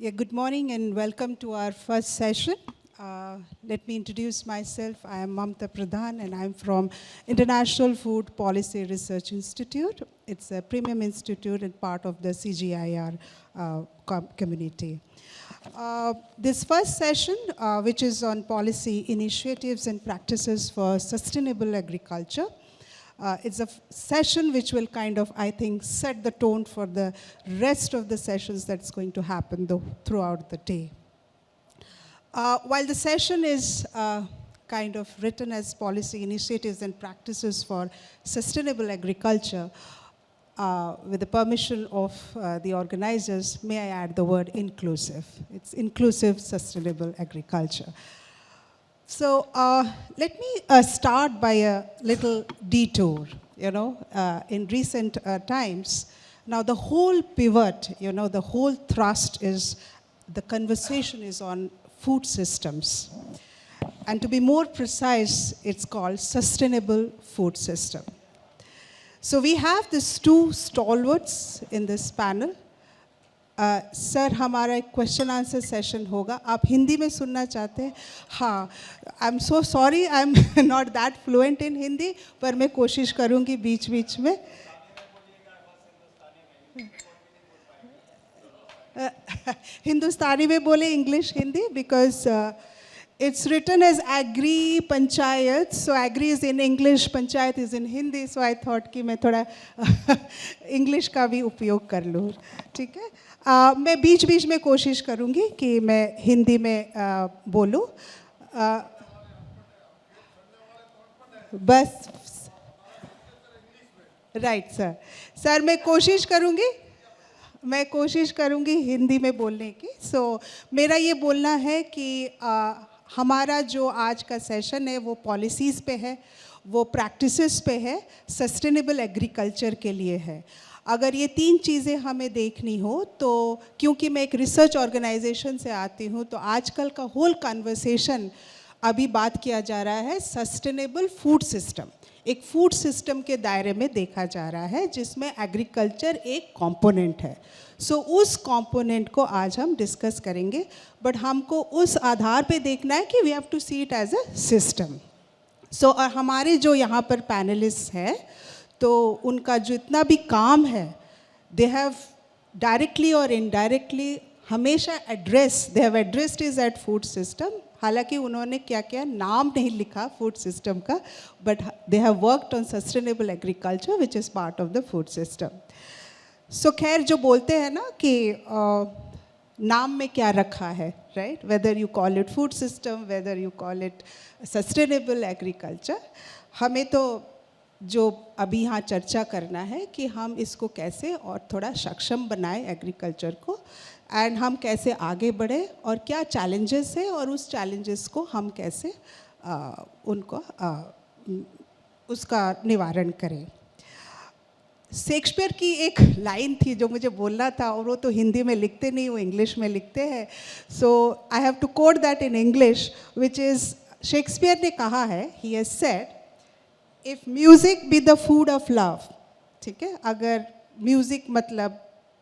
Yeah, good morning and welcome to our first session. Let me introduce myself. I am Mamta Pradhan and I'm from International Food Policy Research Institute. It's a premium institute and part of the CGIAR community. This first session, which is on policy initiatives and practices for sustainable agriculture, it's a session which will kind of, I think, set the tone for the rest of the sessions that's going to happen throughout the day. While the session is kind of written as policy initiatives and practices for sustainable agriculture, with the permission of the organizers, may I add the word inclusive. It's inclusive, sustainable agriculture. So let me start by a little detour. In recent times, now the whole pivot, the whole thrust is, the conversation is on food systems. And to be more precise, it's called sustainable food system. So we have these two stalwarts in this panel. Sir हमारा एक question answer session होगा. आप हिंदी में सुनना चाहते हैं? हाँ, I am so sorry, I am not that fluent in Hindi, पर मैं कोशिश करूँगी बीच बीच में. हिंदुस्तानी में बोले, English Hindi, because it's written as agri panchayat, so agri is in English, panchayat is in Hindi, so I thought कि मैं थोड़ा English का भी उपयोग कर लूँ. ठीक है, मैं बीच बीच में कोशिश करूँगी कि मैं हिंदी में बोलूँ. बस राइट सर. सर मैं कोशिश करूँगी हिंदी में बोलने की. सो मेरा ये बोलना है कि हमारा जो आज का सेशन है वो पॉलिसीज़ पे है, वो प्रैक्टिसेस पे है, सस्टेनेबल एग्रीकल्चर के लिए है. अगर ये तीन चीज़ें हमें देखनी हो तो, क्योंकि मैं एक रिसर्च ऑर्गेनाइजेशन से आती हूँ, तो आजकल का होल कन्वर्सेशन अभी बात किया जा रहा है सस्टेनेबल फूड सिस्टम. एक फूड सिस्टम के दायरे में देखा जा रहा है जिसमें एग्रीकल्चर एक कंपोनेंट है. सो उस कंपोनेंट को आज हम डिस्कस करेंगे, बट हमको उस आधार पे देखना है कि we have to see it as a system. So और हमारे जो यहाँ पर पैनलिस्ट हैं, तो उनका जितना भी काम है, दे हैव डायरेक्टली और इनडायरेक्टली हमेशा they have addressed is at food system. हालांकि उन्होंने क्या क्या नाम नहीं लिखा फूड सिस्टम का, but they have worked on sustainable agriculture which is part of the food system. So खैर, जो बोलते हैं ना कि नाम में क्या रखा है, right, whether you call it food system, whether you call it sustainable agriculture, हमें तो जो अभी यहाँ चर्चा करना है कि हम इसको कैसे और थोड़ा सक्षम बनाएं एग्रीकल्चर को, एंड हम कैसे आगे बढ़े और क्या चैलेंजेस है और उस चैलेंजेस को हम कैसे उसका निवारण करें. शेक्सपियर की एक लाइन थी जो मुझे बोलना था, और वो तो हिंदी में लिखते नहीं, वो इंग्लिश में लिखते हैं. So I have to quote that in English, which is, Shakespeare ने कहा है, he has said, if music be the food of love. ठीक है, अगर म्यूज़िक मतलब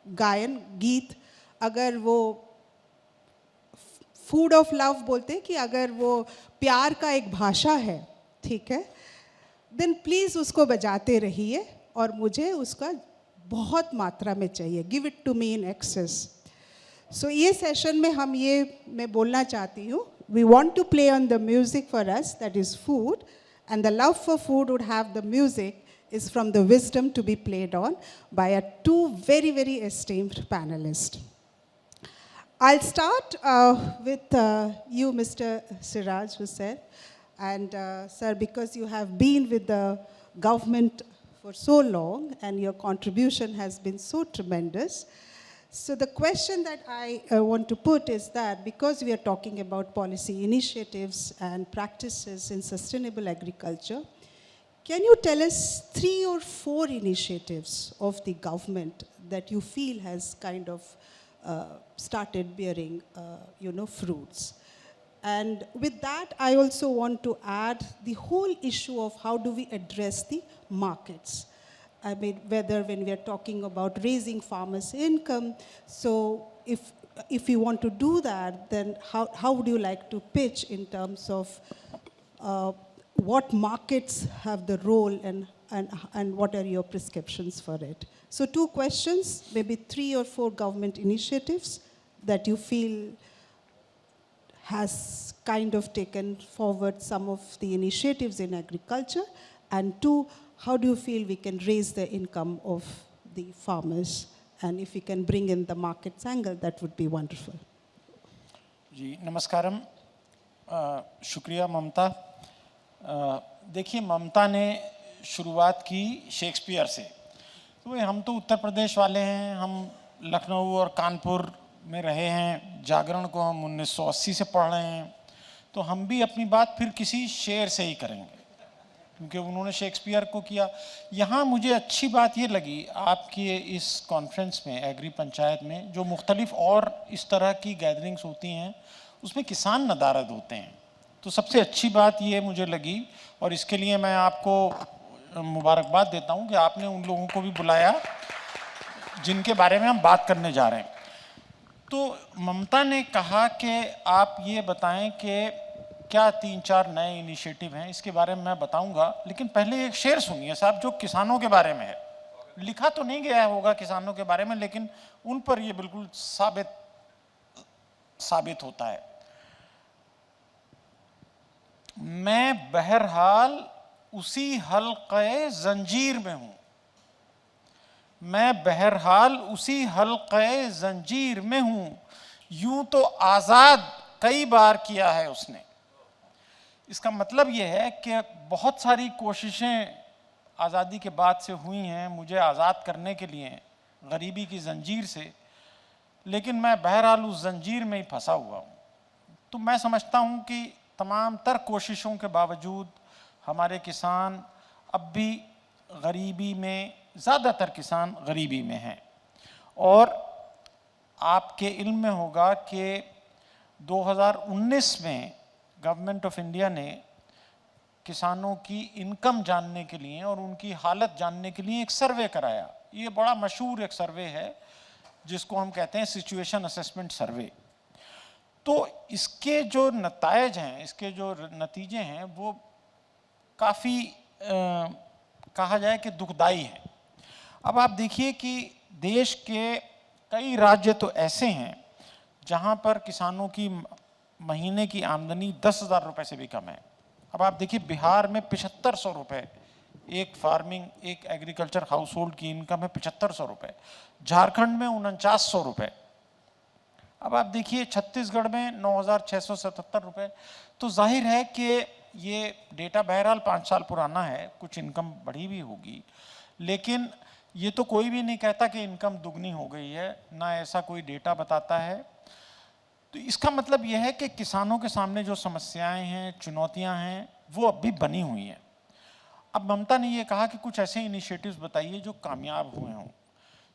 गायन, गीत, अगर वो फूड ऑफ लव बोलते हैं कि अगर वो प्यार का एक भाषा है, ठीक है, देन प्लीज़ उसको बजाते रहिए और मुझे उसका बहुत मात्रा में चाहिए. Give it to me in excess. So ये सेशन में हम ये मैं बोलना चाहती हूँ, we want to play on the music for us, that is food, and the love for food would have the music is from the wisdom to be played on by two very, very esteemed panelists. I'll start with you, Mr. Siraj Hussain. And sir, because you have been with the government for so long and your contribution has been so tremendous, so the question that I want to put is that, because we are talking about policy initiatives and practices in sustainable agriculture, can you tell us 3 or 4 initiatives of the government that you feel has kind of started bearing, fruits? And with that, I also want to add the whole issue of how do we address the markets. I mean, whether when we are talking about raising farmers' income, so if if you want to do that, then how would you like to pitch in terms of what markets have the role and what are your prescriptions for it? So 2 questions, maybe 3 or 4 government initiatives that you feel has kind of taken forward some of the initiatives in agriculture, and 2, how do you feel we can raise the income of the farmers, and if we can bring in the markets angle, that would be wonderful. जी नमस्कारम, शुक्रिया ममता। देखिए, ममता ने शुरुआत की Shakespeare से। तो हम तो उत्तर प्रदेश वाले हैं, हम लखनऊ और कानपुर में रहे हैं, जागरण को हम 1980 से पढ़ रहे हैं, तो हम भी अपनी बात फिर किसी शेर से ही करेंगे, क्योंकि उन्होंने शेक्सपियर को किया। यहाँ मुझे अच्छी बात ये लगी आपकी इस कॉन्फ्रेंस में, एग्री पंचायत में, जो मुख्तलिफ और इस तरह की गैदरिंग्स होती हैं उसमें किसान नदारद होते हैं। तो सबसे अच्छी बात ये मुझे लगी, और इसके लिए मैं आपको मुबारकबाद देता हूँ कि आपने उन लोगों को भी बुलाया जिनके बारे में हम बात करने जा रहे हैं। तो ममता ने कहा कि आप ये बताएं कि क्या 3-4 नए इनिशिएटिव हैं, इसके बारे में मैं बताऊंगा, लेकिन पहले एक शेर सुनिए साहब, जो किसानों के बारे में है। लिखा तो नहीं गया होगा किसानों के बारे में, लेकिन उन पर ये बिल्कुल साबित होता है। मैं बहरहाल उसी हल्क़े ज़ंजीर में हूं, मैं बहरहाल उसी हल्क़े ज़ंजीर में हूं, यूं तो आज़ाद कई बार किया है उसने। इसका मतलब यह है कि बहुत सारी कोशिशें आज़ादी के बाद से हुई हैं मुझे आज़ाद करने के लिए गरीबी की ज़ंजीर से, लेकिन मैं बहरहाल उस ज़ंजीर में ही फंसा हुआ हूँ। तो मैं समझता हूँ कि तमाम तर कोशिशों के बावजूद हमारे किसान अब भी गरीबी में, ज़्यादातर किसान गरीबी में हैं। और आपके इल्म में होगा कि 2019 में गवर्नमेंट ऑफ इंडिया ने किसानों की इनकम जानने के लिए और उनकी हालत जानने के लिए एक सर्वे कराया। ये बड़ा मशहूर एक सर्वे है जिसको हम कहते हैं सिचुएशन असेसमेंट सर्वे। तो इसके जो नतायज हैं, इसके जो नतीजे हैं, वो काफ़ी कहा जाए कि दुखदाई हैं। अब आप देखिए कि देश के कई राज्य तो ऐसे हैं जहां पर किसानों की महीने की आमदनी 10,000 रुपये से भी कम है। अब आप देखिए, बिहार में 7500 रुपये एक फार्मिंग, एक एग्रीकल्चर हाउस होल्ड की इनकम है 7500 रुपये। झारखंड में 4900 रुपये। अब आप देखिए छत्तीसगढ़ में 9677 रुपये। तो जाहिर है कि ये डेटा बहरहाल 5 साल पुराना है, कुछ इनकम बढ़ी भी होगी, लेकिन ये तो कोई भी नहीं कहता कि इनकम दुगनी हो गई है, ना ऐसा कोई डेटा बताता है। तो इसका मतलब यह है कि किसानों के सामने जो समस्याएं हैं, चुनौतियां हैं, वो अब भी बनी हुई हैं। अब ममता ने ये कहा कि कुछ ऐसे इनिशिएटिव्स बताइए जो कामयाब हुए हों।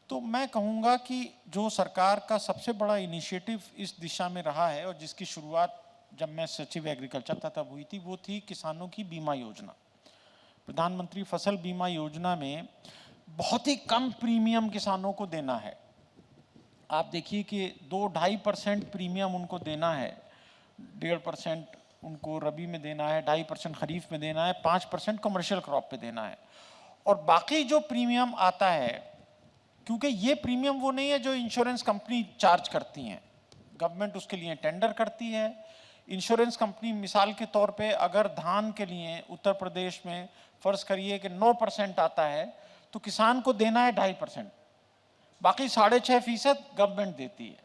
तो मैं कहूँगा कि जो सरकार का सबसे बड़ा इनिशिएटिव इस दिशा में रहा है और जिसकी शुरुआत जब मैं सचिव एग्रीकल्चर था तब हुई थी, वो थी किसानों की बीमा योजना। प्रधानमंत्री फसल बीमा योजना में बहुत ही कम प्रीमियम किसानों को देना है। आप देखिए कि 2-2.5% प्रीमियम उनको देना है, 1.5% उनको रबी में देना है, 2.5% खरीफ में देना है, 5% कमर्शियल क्रॉप पे देना है। और बाकी जो प्रीमियम आता है, क्योंकि ये प्रीमियम वो नहीं है जो इंश्योरेंस कंपनी चार्ज करती हैं, गवर्नमेंट उसके लिए टेंडर करती है। इंश्योरेंस कंपनी मिसाल के तौर पे अगर धान के लिए उत्तर प्रदेश में फर्ज करिए कि 9% आता है, तो किसान को देना है 2.5%, बाकी 6.5% गवर्नमेंट देती है।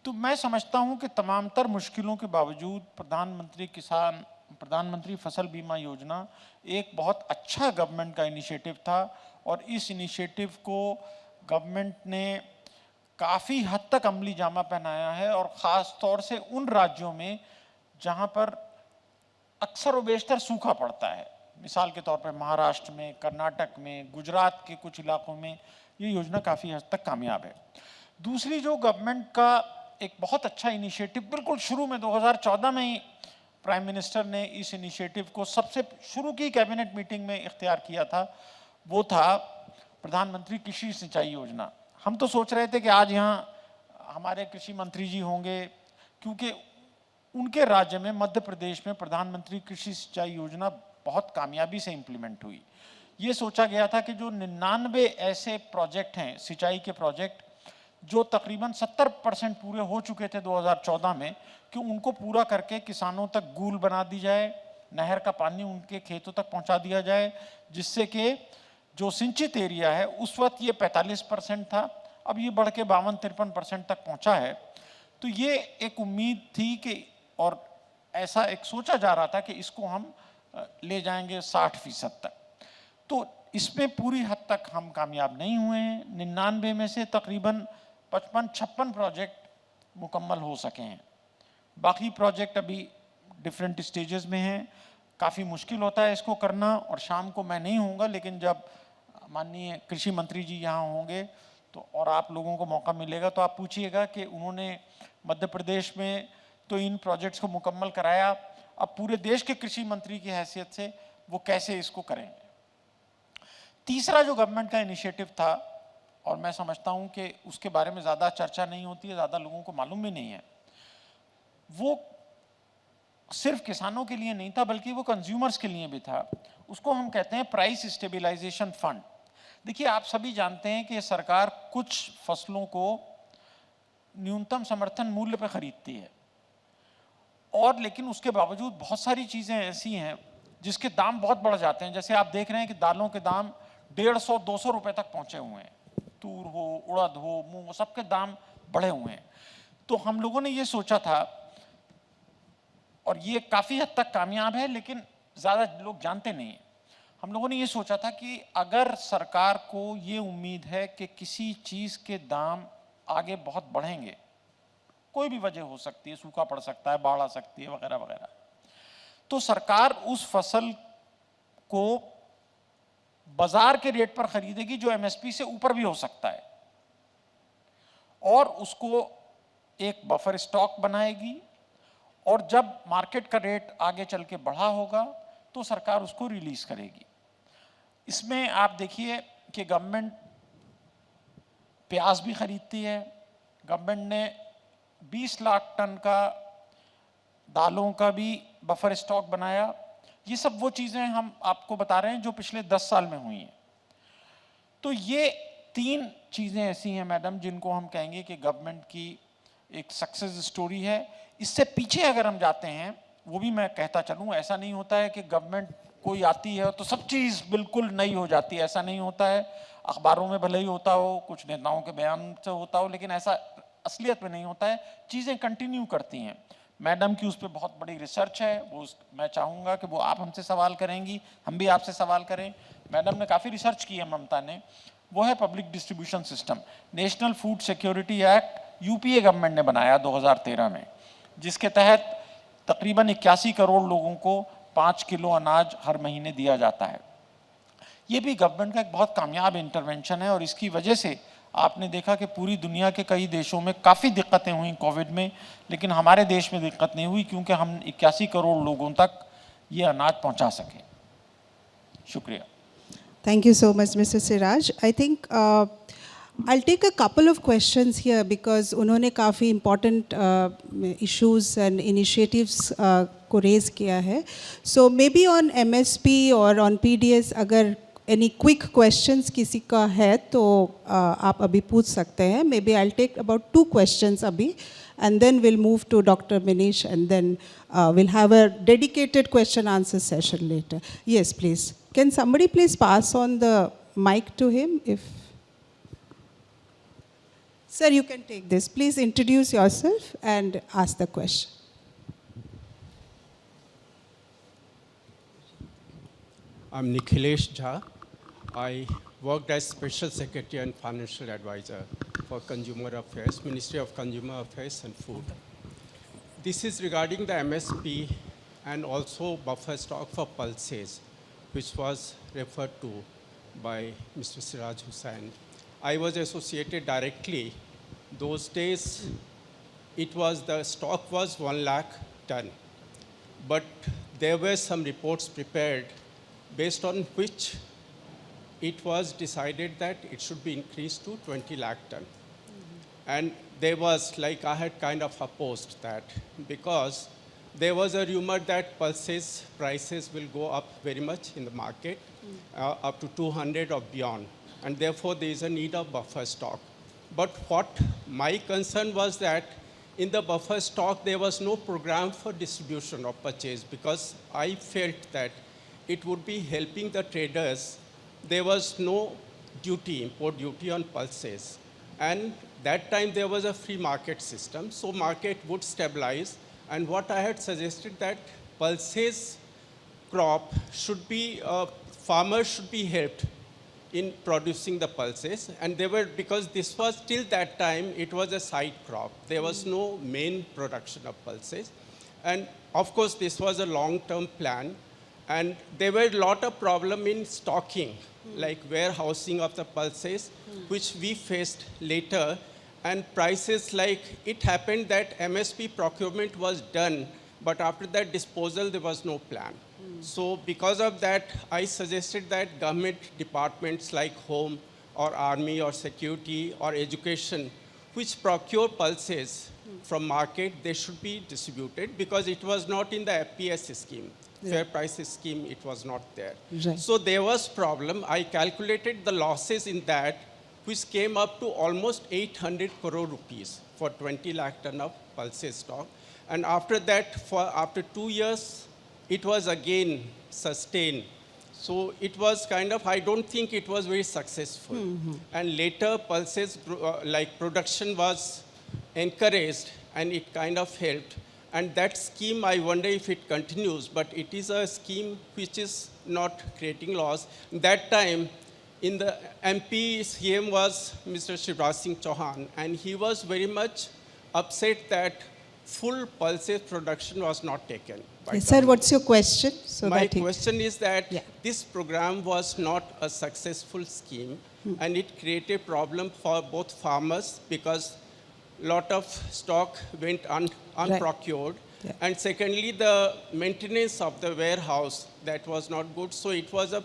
तो मैं समझता हूं कि तमाम तर मुश्किलों के बावजूद प्रधानमंत्री फसल बीमा योजना एक बहुत अच्छा गवर्नमेंट का इनिशिएटिव था, और इस इनिशिएटिव को गवर्नमेंट ने काफ़ी हद तक अमली जामा पहनाया है, और ख़ास तौर से उन राज्यों में जहां पर अक्सर व बेशतर सूखा पड़ता है, मिसाल के तौर पर महाराष्ट्र में, कर्नाटक में, गुजरात के कुछ इलाकों में ये योजना काफ़ी हद तक कामयाब है। दूसरी जो गवर्नमेंट का एक बहुत अच्छा इनिशिएटिव बिल्कुल शुरू में 2014 में ही प्राइम मिनिस्टर ने इस इनिशिएटिव को सबसे शुरू की कैबिनेट मीटिंग में इख्तियार किया था, वो था प्रधानमंत्री कृषि सिंचाई योजना। हम तो सोच रहे थे कि आज यहाँ हमारे कृषि मंत्री जी होंगे, क्योंकि उनके राज्य में मध्य प्रदेश में प्रधानमंत्री कृषि सिंचाई योजना बहुत कामयाबी से इम्प्लीमेंट हुई। ये सोचा गया था कि जो 99 ऐसे प्रोजेक्ट हैं सिंचाई के प्रोजेक्ट जो तकरीबन 70% पूरे हो चुके थे 2014 में, कि उनको पूरा करके किसानों तक गूल बना दी जाए, नहर का पानी उनके खेतों तक पहुंचा दिया जाए, जिससे कि जो सिंचित एरिया है उस वक्त ये 45% था, अब ये बढ़ के 52-53% तक पहुंचा है। तो ये एक उम्मीद थी कि, और ऐसा एक सोचा जा रहा था कि इसको हम ले जाएंगे 60% तक। तो इसमें पूरी हद तक हम कामयाब नहीं हुए हैं। 99 में से तकरीबन 55-56 प्रोजेक्ट मुकम्मल हो सके हैं। बाकी प्रोजेक्ट अभी डिफरेंट स्टेजेस में हैं। काफ़ी मुश्किल होता है इसको करना, और शाम को मैं नहीं होऊंगा, लेकिन जब माननीय कृषि मंत्री जी यहाँ होंगे तो और आप लोगों को मौका मिलेगा तो आप पूछिएगा कि उन्होंने मध्य प्रदेश में तो इन प्रोजेक्ट्स को मुकम्मल कराया, अब पूरे देश के कृषि मंत्री की हैसियत से वो कैसे इसको करेंगे। तीसरा जो गवर्नमेंट का इनिशिएटिव था, और मैं समझता हूं कि उसके बारे में ज़्यादा चर्चा नहीं होती है, ज़्यादा लोगों को मालूम भी नहीं है, वो सिर्फ किसानों के लिए नहीं था बल्कि वो कंज्यूमर्स के लिए भी था। उसको हम कहते हैं प्राइस स्टेबलाइजेशन फंड। देखिए, आप सभी जानते हैं कि सरकार कुछ फसलों को न्यूनतम समर्थन मूल्य पर खरीदती है, और लेकिन उसके बावजूद बहुत सारी चीज़ें ऐसी हैं जिसके दाम बहुत बढ़ जाते हैं। जैसे आप देख रहे हैं कि दालों के दाम 150-200 रुपए तक पहुंचे हुए हैं। तूर हो, उड़द हो, मूंग, सबके दाम बढ़े हुए हैं। तो हम लोगों ने ये सोचा था, और ये काफ़ी हद तक कामयाब है लेकिन ज़्यादा लोग जानते नहीं हैं, हम लोगों ने ये सोचा था कि अगर सरकार को ये उम्मीद है कि किसी चीज़ के दाम आगे बहुत बढ़ेंगे, कोई भी वजह हो सकती है, सूखा पड़ सकता है, बाढ़ आ सकती है, वगैरह वगैरह, तो सरकार उस फसल को बाजार के रेट पर खरीदेगी जो एमएसपी से ऊपर भी हो सकता है, और उसको एक बफर स्टॉक बनाएगी, और जब मार्केट का रेट आगे चल के बढ़ा होगा तो सरकार उसको रिलीज करेगी। इसमें आप देखिए कि गवर्नमेंट प्याज भी खरीदती है, गवर्नमेंट ने 20 लाख टन का दालों का भी बफर स्टॉक बनाया। ये सब वो चीज़ें हम आपको बता रहे हैं जो पिछले 10 साल में हुई हैं। तो ये 3 चीज़ें ऐसी हैं मैडम जिनको हम कहेंगे कि गवर्नमेंट की एक सक्सेस स्टोरी है। इससे पीछे अगर हम जाते हैं, वो भी मैं कहता चलूँ, ऐसा नहीं होता है कि गवर्नमेंट कोई आती है तो सब चीज़ बिल्कुल नई हो जाती है, ऐसा नहीं होता है। अखबारों में भले ही होता हो, कुछ नेताओं के बयान से होता हो, लेकिन ऐसा असलियत में नहीं होता है। चीज़ें कंटिन्यू करती हैं। मैडम की उस पर बहुत बड़ी रिसर्च है, वो मैं चाहूँगा कि वो आप हमसे सवाल करेंगी, हम भी आपसे सवाल करें। मैडम ने काफ़ी रिसर्च की है, ममता ने, वो है public distribution system. National food security act UPA government ने बनाया 2013 में, जिसके तहत तकरीबन 81 करोड़ लोगों को 5 किलो अनाज हर महीने दिया जाता है। ये भी गवर्नमेंट का एक बहुत कामयाब इंटरवेंशन है, और इसकी वजह से आपने देखा कि पूरी दुनिया के कई देशों में काफ़ी दिक्कतें हुई कोविड में, लेकिन हमारे देश में दिक्कत नहीं हुई क्योंकि हम 81 करोड़ लोगों तक ये अनाज पहुंचा सके। शुक्रिया। Thank you so much, Mr. Siraj. I think I'll take a couple of questions here because उन्होंने काफ़ी important issues and initiatives को raise किया है. So maybe on MSP or on PDS अगर any quick questions किसी का है तो आप अभी पूछ सकते हैं. Maybe I'll take about 2 questions अभी, and then we'll move to Dr. Manish, and then we'll have a dedicated question answer session later. Yes, please. Can somebody please pass on the mic to him? If Sir, you can take this. Please introduce yourself and ask the question. I'm Nikhilesh Jha. I worked as Special Secretary and Financial Advisor for Consumer Affairs, Ministry of Consumer Affairs and Food. This is regarding the MSP and also buffer stock for pulses, which was referred to by Mr. Siraj Hussain. I was associated directly. Those days, the stock was 1 lakh ton. But there were some reports prepared based on which it was decided that it should be increased to 20 lakh ton. And there was, like, I had kind of opposed that because there was a rumor that pulses prices will go up very much in the market, up to 200 or beyond. And therefore, there is a need of buffer stock. But what my concern was that in the buffer stock, there was no program for distribution or purchase because I felt that it would be helping the traders. There was no duty, import duty on pulses. And that time there was a free market system, so market would stabilize. And what I had suggested that pulses crop should be, farmers should be helped in producing the pulses. And they were, because this was till that time, it was a side crop. There was no main production of pulses. And of course, this was a long-term plan. And there were a lot of problem in stocking, like warehousing of the pulses, which we faced later. And prices, like it happened that MSP procurement was done, but after that disposal, there was no plan. So because of that, I suggested that government departments like Home or Army or Security or Education, which procure pulses from market, they should be distributed because it was not in the FPS scheme. Fair prices scheme, it was not there. Right. So there was problem. I calculated the losses in that, which came up to almost 800 crore rupees for 20 lakh ton of pulses stock. And after that, after 2 years, it was again sustained. So it was kind of, I don't think it was very successful. And later pulses, like production was encouraged and it kind of helped. And that scheme, I wonder if it continues, but it is a scheme which is not creating loss. That time, in the MP, CM was Mr. Shivraj Singh Chauhan, and he was very much upset that full pulses production was not taken. Yes, sir, what's your question? So My that he- question is that Yeah. this program was not a successful scheme, and it created problem for both farmers because lot of stock went unprocured. Yeah. And secondly, the maintenance of the warehouse, that was not good. So it was a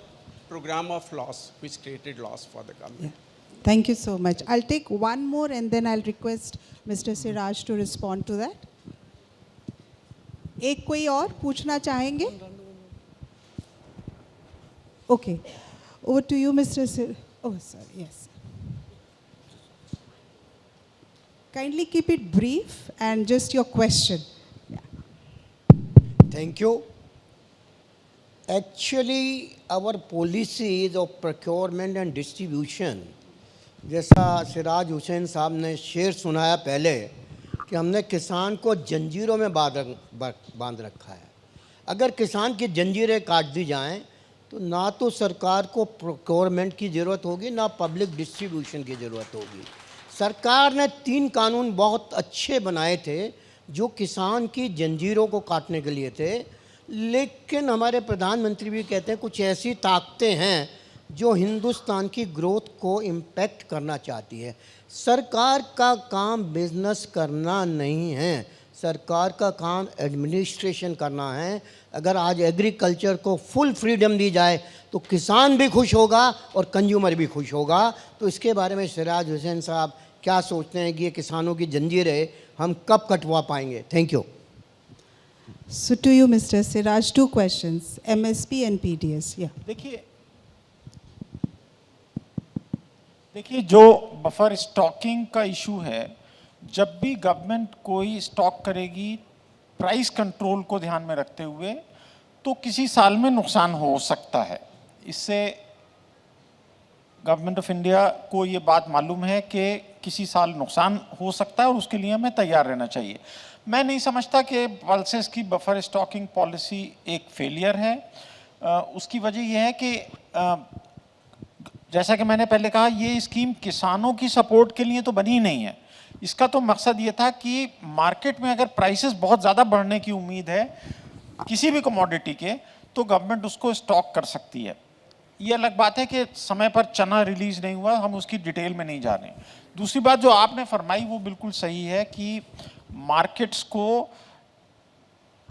program of loss, which created loss for the government. Yeah. Thank you so much. I'll take one more and then I'll request Mr. Siraj to respond to that. एक कोई और पूछना चाहेंगे? Okay. Over to you, Mr. Sir. Oh, sorry. Yes. Kindly keep it brief and just your question. Yeah. Thank you. Actually, our policies of procurement and distribution, जैसा सिराज हुसैन साहब ने शेर सुनाया पहले कि हमने किसान को जंजीरों में बांध रखा है। अगर किसान की जंजीरें काट दी जाएं तो ना तो सरकार को प्रोक्योरमेंट की ज़रूरत होगी ना पब्लिक डिस्ट्रीब्यूशन की ज़रूरत होगी। सरकार ने 3 कानून बहुत अच्छे बनाए थे जो किसान की जंजीरों को काटने के लिए थे, लेकिन हमारे प्रधानमंत्री भी कहते हैं कुछ ऐसी ताकतें हैं जो हिंदुस्तान की ग्रोथ को इम्पैक्ट करना चाहती है। सरकार का काम बिजनेस करना नहीं है, सरकार का काम एडमिनिस्ट्रेशन करना है। अगर आज एग्रीकल्चर को फुल फ्रीडम दी जाए तो किसान भी खुश होगा और कंज्यूमर भी खुश होगा। तो इसके बारे में सिराज हुसैन साहब क्या सोचते हैं कि ये किसानों की जंजीरें हम कब कटवा पाएंगे? Thank you. So to you, Mr. Siraj, 2 questions, MSP and PDS. Yeah. देखिए जो बफर स्टॉकिंग का इशू है, जब भी गवर्नमेंट कोई स्टॉक करेगी प्राइस कंट्रोल को ध्यान में रखते हुए, तो किसी साल में नुकसान हो सकता है। इससे गवर्नमेंट ऑफ इंडिया को ये बात मालूम है कि किसी साल नुकसान हो सकता है और उसके लिए हमें तैयार रहना चाहिए। मैं नहीं समझता कि पल्सेस की बफर स्टॉकिंग पॉलिसी एक फेलियर है। उसकी वजह यह है कि जैसा कि मैंने पहले कहा, ये स्कीम किसानों की सपोर्ट के लिए तो बनी नहीं है। इसका तो मकसद ये था कि मार्केट में अगर प्राइसेस बहुत ज़्यादा बढ़ने की उम्मीद है किसी भी कमोडिटी के, तो गवर्नमेंट उसको स्टॉक कर सकती है। ये अलग बात है कि समय पर चना रिलीज नहीं हुआ, हम उसकी डिटेल में नहीं जा रहे। दूसरी बात जो आपने फरमाई वो बिल्कुल सही है कि मार्केट्स को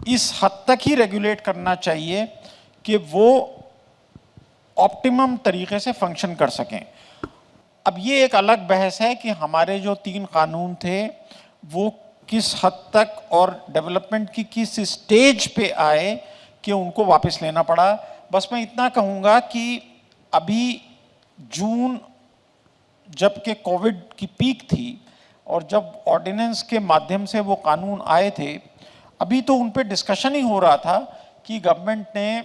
इस हद तक ही रेगुलेट करना चाहिए कि वो ऑप्टिमम तरीके से फंक्शन कर सकें। अब ये एक अलग बहस है कि हमारे जो 3 कानून थे वो किस हद तक और डेवलपमेंट की किस स्टेज पे आए कि उनको वापस लेना पड़ा। बस मैं इतना कहूँगा कि अभी जून जबकि कोविड की पीक थी और जब ऑर्डिनेंस के माध्यम से वो कानून आए थे, अभी तो उन पे डिस्कशन ही हो रहा था कि गवर्नमेंट ने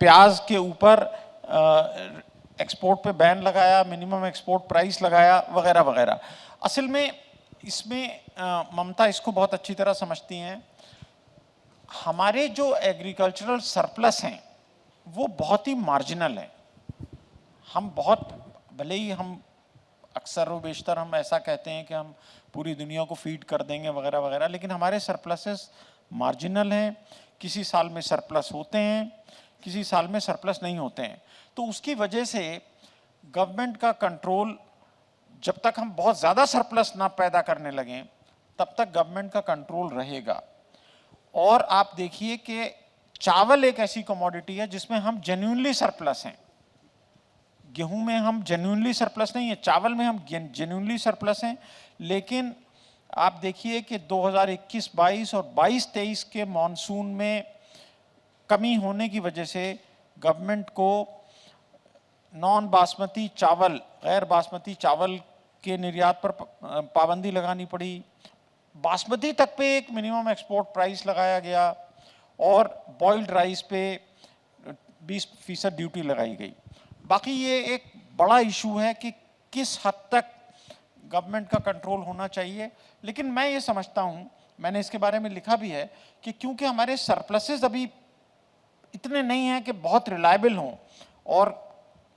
प्याज के ऊपर एक्सपोर्ट पे बैन लगाया, मिनिमम एक्सपोर्ट प्राइस लगाया, वगैरह वगैरह। असल में इसमें ममता इसको बहुत अच्छी तरह समझती हैं, हमारे जो एग्रीकल्चरल सरप्लस हैं वो बहुत ही मार्जिनल हैं। हम बहुत, भले ही हम अक्सर व बेशतर हम ऐसा कहते हैं कि हम पूरी दुनिया को फीड कर देंगे वगैरह वगैरह, लेकिन हमारे सरप्लसेस मार्जिनल हैं। किसी साल में सरप्लस होते हैं, किसी साल में सरप्लस नहीं होते हैं। तो उसकी वजह से गवर्नमेंट का कंट्रोल, जब तक हम बहुत ज़्यादा सरप्लस ना पैदा करने लगें तब तक गवर्नमेंट का कंट्रोल रहेगा। और आप देखिए कि चावल एक ऐसी कमोडिटी है जिसमें हम जेन्युइनली सरप्लस हैं। गेहूं में हम जेन्युइनली सरप्लस नहीं है, चावल में हम जेन्युइनली सरप्लस हैं। लेकिन आप देखिए कि 2021-22 और 22-23 के मॉनसून में कमी होने की वजह से गवर्नमेंट को नॉन बासमती चावल, गैर बासमती चावल के निर्यात पर पाबंदी लगानी पड़ी। बासमती तक पे एक मिनिमम एक्सपोर्ट प्राइस लगाया गया और बॉइल्ड राइस पे 20% ड्यूटी लगाई गई। बाकी ये एक बड़ा इशू है कि किस हद तक गवर्नमेंट का कंट्रोल होना चाहिए। लेकिन मैं ये समझता हूँ, मैंने इसके बारे में लिखा भी है कि क्योंकि हमारे सरप्लसेस अभी इतने नहीं हैं कि बहुत रिलायबल हों और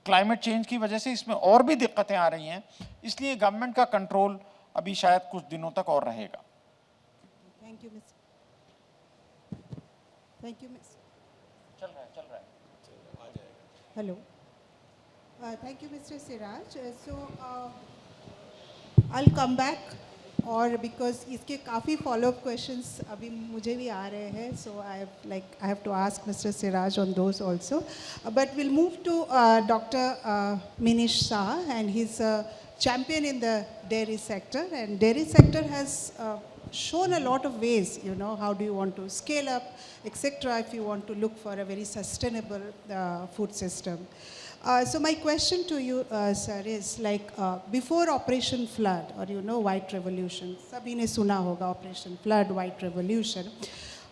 क्लाइमेट चेंज की वजह से इसमें और भी दिक्कतें आ रही हैं, इसलिए गवर्नमेंट का कंट्रोल अभी शायद कुछ दिनों तक और रहेगा। Thank you miss. Thank you miss. चल रहा है। Hello, thank you mister Siraj. So I will come back, और बिकॉज इसके काफ़ी फॉलोअप क्वेश्चंस अभी मुझे भी आ रहे हैं, so I have to ask mister Siraj on those also, but will move to doctor Minish Shah, and he is a champion in the dairy sector, and dairy sector has shown a lot of ways, you know, how do you want to scale up, etc., if you want to look for a very sustainable food system. So my question to you, sir, is like before Operation Flood, or you know, White Revolution, sabhi ne suna hoga Operation Flood, White Revolution,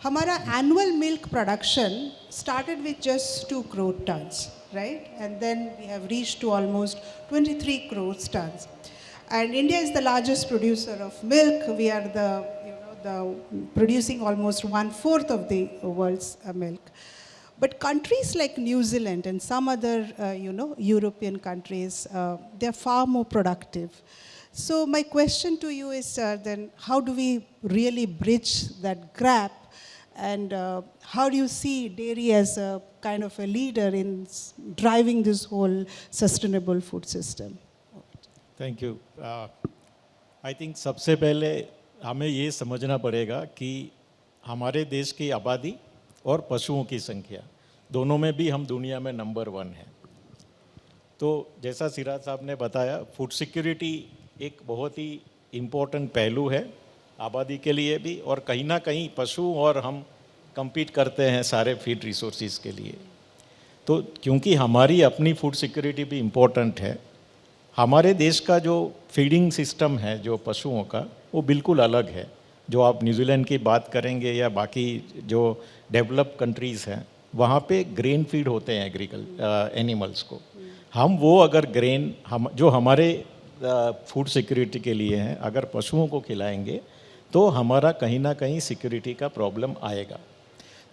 hamara annual milk production started with just 2 crore tons, right? And then we have reached to almost 23 crore tons. And India is the largest producer of milk. We are producing almost 1/4 of the world's milk. But countries like New Zealand and some other, European countries, they're far more productive. So my question to you is, then how do we really bridge that gap? And how do you see dairy as a kind of a leader in driving this whole sustainable food system? Thank you. I think सबसे पहले हमें ये समझना पड़ेगा कि हमारे देश की आबादी और पशुओं की संख्या दोनों में भी हम दुनिया में नंबर 1 हैं। तो जैसा सिराज साहब ने बताया, फूड सिक्योरिटी एक बहुत ही इम्पोर्टेंट पहलू है आबादी के लिए भी, और कहीं ना कहीं पशु और हम compete करते हैं सारे फीड रिसोर्सेज के लिए। तो क्योंकि हमारी अपनी फूड सिक्योरिटी भी इम्पोर्टेंट है, हमारे देश का जो फीडिंग सिस्टम है जो पशुओं का, वो बिल्कुल अलग है। जो आप न्यूजीलैंड की बात करेंगे या बाकी जो डेवलप कंट्रीज़ हैं, वहाँ पे ग्रेन फीड होते हैं एनिमल्स को। हम वो अगर ग्रेन जो हमारे फूड सिक्योरिटी के लिए हैं, अगर पशुओं को खिलाएंगे तो हमारा कहीं ना कहीं सिक्योरिटी का प्रॉब्लम आएगा।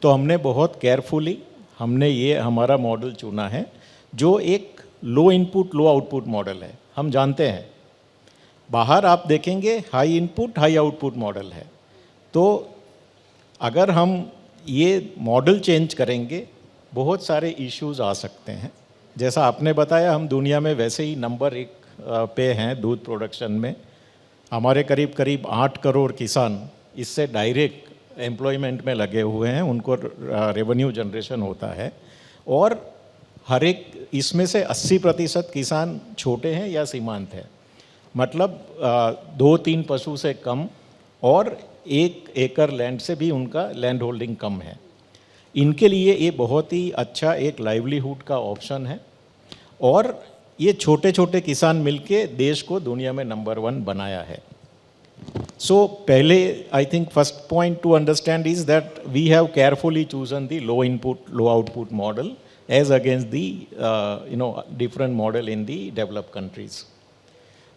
तो हमने बहुत केयरफुली ये हमारा मॉडल चुना है, जो एक लो इनपुट लो आउटपुट मॉडल है। हम जानते हैं बाहर आप देखेंगे high input high output model है। तो अगर हम ये मॉडल चेंज करेंगे, बहुत सारे इश्यूज आ सकते हैं। जैसा आपने बताया, हम दुनिया में वैसे ही नंबर 1 पे हैं दूध प्रोडक्शन में। हमारे करीब 8 करोड़ किसान इससे डायरेक्ट एम्प्लॉयमेंट में लगे हुए हैं, उनको रेवेन्यू जनरेशन होता है। और हर एक इसमें से 80% किसान छोटे हैं या सीमांत हैं, मतलब 2-3 पशु से कम और 1 एकड़ लैंड से भी उनका लैंड होल्डिंग कम है। इनके लिए ये बहुत ही अच्छा एक लाइवलीहुड का ऑप्शन है और ये छोटे छोटे किसान मिलके देश को दुनिया में नंबर 1 बनाया है। सो पहले I think first point to understand is that we have carefully chosen the low input low output model as against the different model in the developed countries.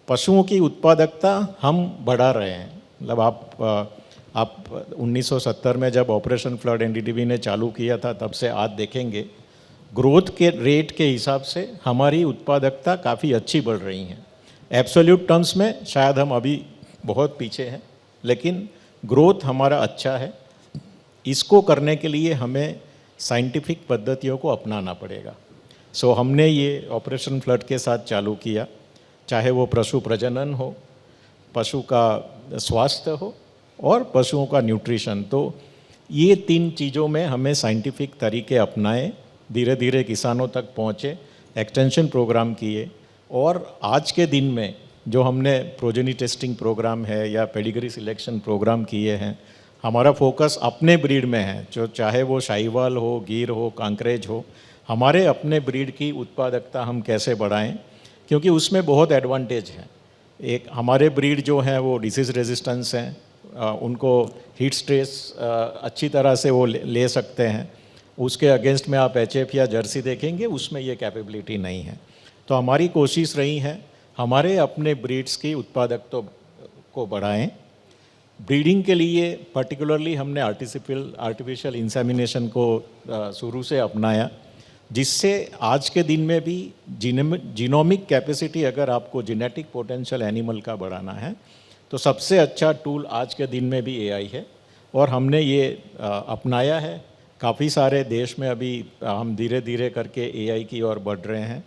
पशुओं की उत्पादकता हम बढ़ा रहे हैं, मतलब आप 1970 में जब ऑपरेशन फ्लड एनडीडीबी ने चालू किया था तब से आज देखेंगे ग्रोथ के रेट के हिसाब से हमारी उत्पादकता काफ़ी अच्छी बढ़ रही है। एब्सोल्यूट टर्म्स में शायद हम अभी बहुत पीछे हैं, लेकिन ग्रोथ हमारा अच्छा है। इसको करने के लिए हमें साइंटिफिक पद्धतियों को अपनाना पड़ेगा। सो हमने ये ऑपरेशन फ्लड के साथ चालू किया, चाहे वो पशु प्रजनन हो, पशु का स्वास्थ्य हो और पशुओं का न्यूट्रिशन। तो ये 3 चीज़ों में हमें साइंटिफिक तरीके अपनाए, धीरे धीरे किसानों तक पहुँचे, एक्सटेंशन प्रोग्राम किए और आज के दिन में जो हमने प्रोजेनी टेस्टिंग प्रोग्राम है या पेडिग्री सिलेक्शन प्रोग्राम किए हैं, हमारा फोकस अपने ब्रीड में है, जो चाहे वो शाहीवाल हो, गिर हो, कांकरेज हो, हमारे अपने ब्रीड की उत्पादकता हम कैसे बढ़ाएं, क्योंकि उसमें बहुत एडवांटेज है। एक हमारे ब्रीड जो हैं वो डिसीज़ रेजिस्टेंस हैं, उनको हीट स्ट्रेस अच्छी तरह से वो ले सकते हैं। उसके अगेंस्ट में आप एचएफ या जर्सी देखेंगे, उसमें ये कैपेबिलिटी नहीं है। तो हमारी कोशिश रही है हमारे अपने ब्रीड्स की उत्पादकता को बढ़ाएं। ब्रीडिंग के लिए पर्टिकुलरली हमने आर्टिफिशियल इंसेमिनेशन को शुरू से अपनाया, जिससे आज के दिन में भी जीनोमिक कैपेसिटी, अगर आपको जेनेटिक पोटेंशियल एनिमल का बढ़ाना है तो सबसे अच्छा टूल आज के दिन में भी एआई है और हमने ये अपनाया है। काफ़ी सारे देश में अभी हम धीरे धीरे करके एआई की ओर बढ़ रहे हैं।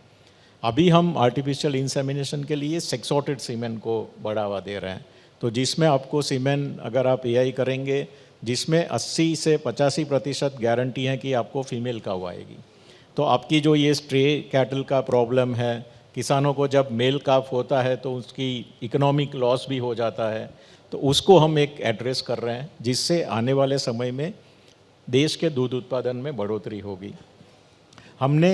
अभी हम आर्टिफिशियल इंसेमिनेशन के लिए सेक्सॉटेड सीमेन को बढ़ावा दे रहे हैं, तो जिसमें आपको सीमेन अगर आप एआई करेंगे जिसमें 80 से 85% गारंटी है कि आपको फीमेल काऊ आएगी। तो आपकी जो ये स्ट्रे कैटल का प्रॉब्लम है, किसानों को जब मेल काफ होता है तो उसकी इकोनॉमिक लॉस भी हो जाता है, तो उसको हम एक एड्रेस कर रहे हैं, जिससे आने वाले समय में देश के दूध उत्पादन में बढ़ोतरी होगी। हमने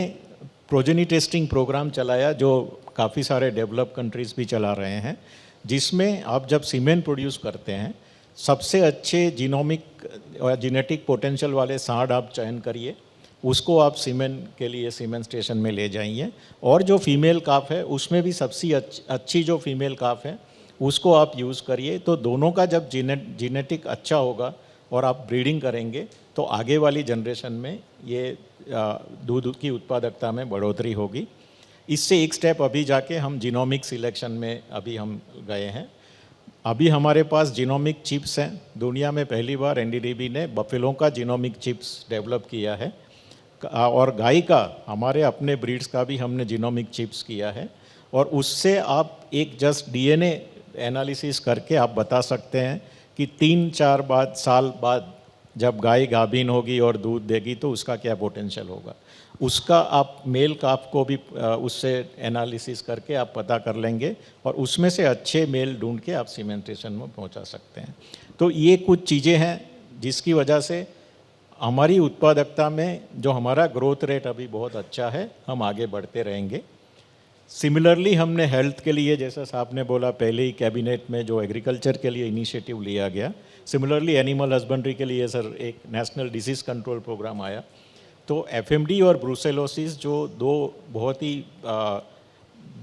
प्रोजेनी टेस्टिंग प्रोग्राम चलाया जो काफ़ी सारे डेवलप कंट्रीज़ भी चला रहे हैं, जिसमें आप जब सीमेन प्रोड्यूस करते हैं सबसे अच्छे जीनोमिक और जेनेटिक पोटेंशियल वाले सांड आप चयन करिए, उसको आप सीमेन के लिए सीमेन स्टेशन में ले जाइए और जो फीमेल काफ है उसमें भी सबसे अच्छी जो फीमेल काफ है उसको आप यूज़ करिए। तो दोनों का जब जेनेटिक अच्छा होगा और आप ब्रीडिंग करेंगे तो आगे वाली जनरेशन में ये दूध की उत्पादकता में बढ़ोतरी होगी। इससे एक स्टेप अभी जाके हम जीनोमिक सिलेक्शन में अभी हम गए हैं। अभी हमारे पास जीनोमिक चिप्स हैं। दुनिया में पहली बार एनडीडीबी ने बफेलों का जीनोमिक चिप्स डेवलप किया है और गाय का, हमारे अपने ब्रीड्स का भी हमने जीनोमिक चिप्स किया है और उससे आप एक जस्ट डीएनए एनालिसिस करके आप बता सकते हैं कि 3-4 साल बाद जब गाय गाभिन होगी और दूध देगी तो उसका क्या पोटेंशियल होगा। उसका आप मेल काफ को भी उससे एनालिसिस करके आप पता कर लेंगे और उसमें से अच्छे मेल ढूंढ के आप सीमेंटेशन में पहुंचा सकते हैं। तो ये कुछ चीज़ें हैं जिसकी वजह से हमारी उत्पादकता में जो हमारा ग्रोथ रेट अभी बहुत अच्छा है, हम आगे बढ़ते रहेंगे। सिमिलरली हमने हेल्थ के लिए, जैसा साहब ने बोला, पहले ही कैबिनेट में जो एग्रीकल्चर के लिए इनिशिएटिव लिया गया, सिमिलरली एनिमल हस्बेंड्री के लिए सर एक नेशनल डिसीज़ कंट्रोल प्रोग्राम आया। तो एफएमडी और ब्रूसेलोसिस जो 2 बहुत ही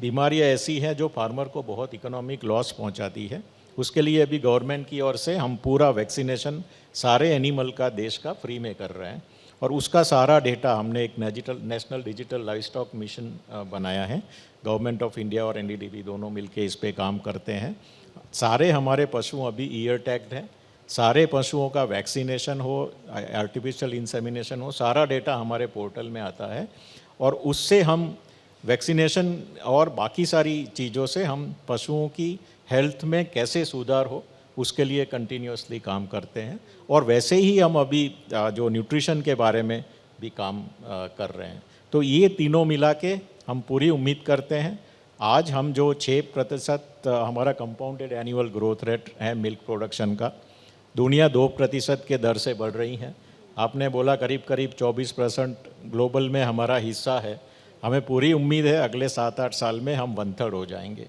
बीमारियां ऐसी हैं जो फार्मर को बहुत इकोनॉमिक लॉस पहुंचाती है, उसके लिए अभी गवर्नमेंट की ओर से हम पूरा वैक्सीनेशन सारे एनिमल का देश का फ्री में कर रहे हैं और उसका सारा डेटा हमने एक national digital live stock mission बनाया है। गवर्नमेंट ऑफ इंडिया और एनडीडीबी दोनों मिलके इस पे काम करते हैं। सारे हमारे पशु अभी ईयर टैग्ड हैं, सारे पशुओं का वैक्सीनेशन हो, आर्टिफिशियल इंसेमिनेशन हो, सारा डेटा हमारे पोर्टल में आता है और उससे हम वैक्सीनेशन और बाकी सारी चीज़ों से हम पशुओं की हेल्थ में कैसे सुधार हो उसके लिए कंटिन्यूसली काम करते हैं। और वैसे ही हम अभी जो न्यूट्रिशन के बारे में भी काम कर रहे हैं। तो ये तीनों मिला के हम पूरी उम्मीद करते हैं आज हम जो 6% हमारा कंपाउंडेड एनुअल ग्रोथ रेट है मिल्क प्रोडक्शन का, दुनिया 2% के दर से बढ़ रही है। आपने बोला करीब करीब 24% ग्लोबल में हमारा हिस्सा है। हमें पूरी उम्मीद है अगले 7-8 साल में हम 1/3 हो जाएंगे,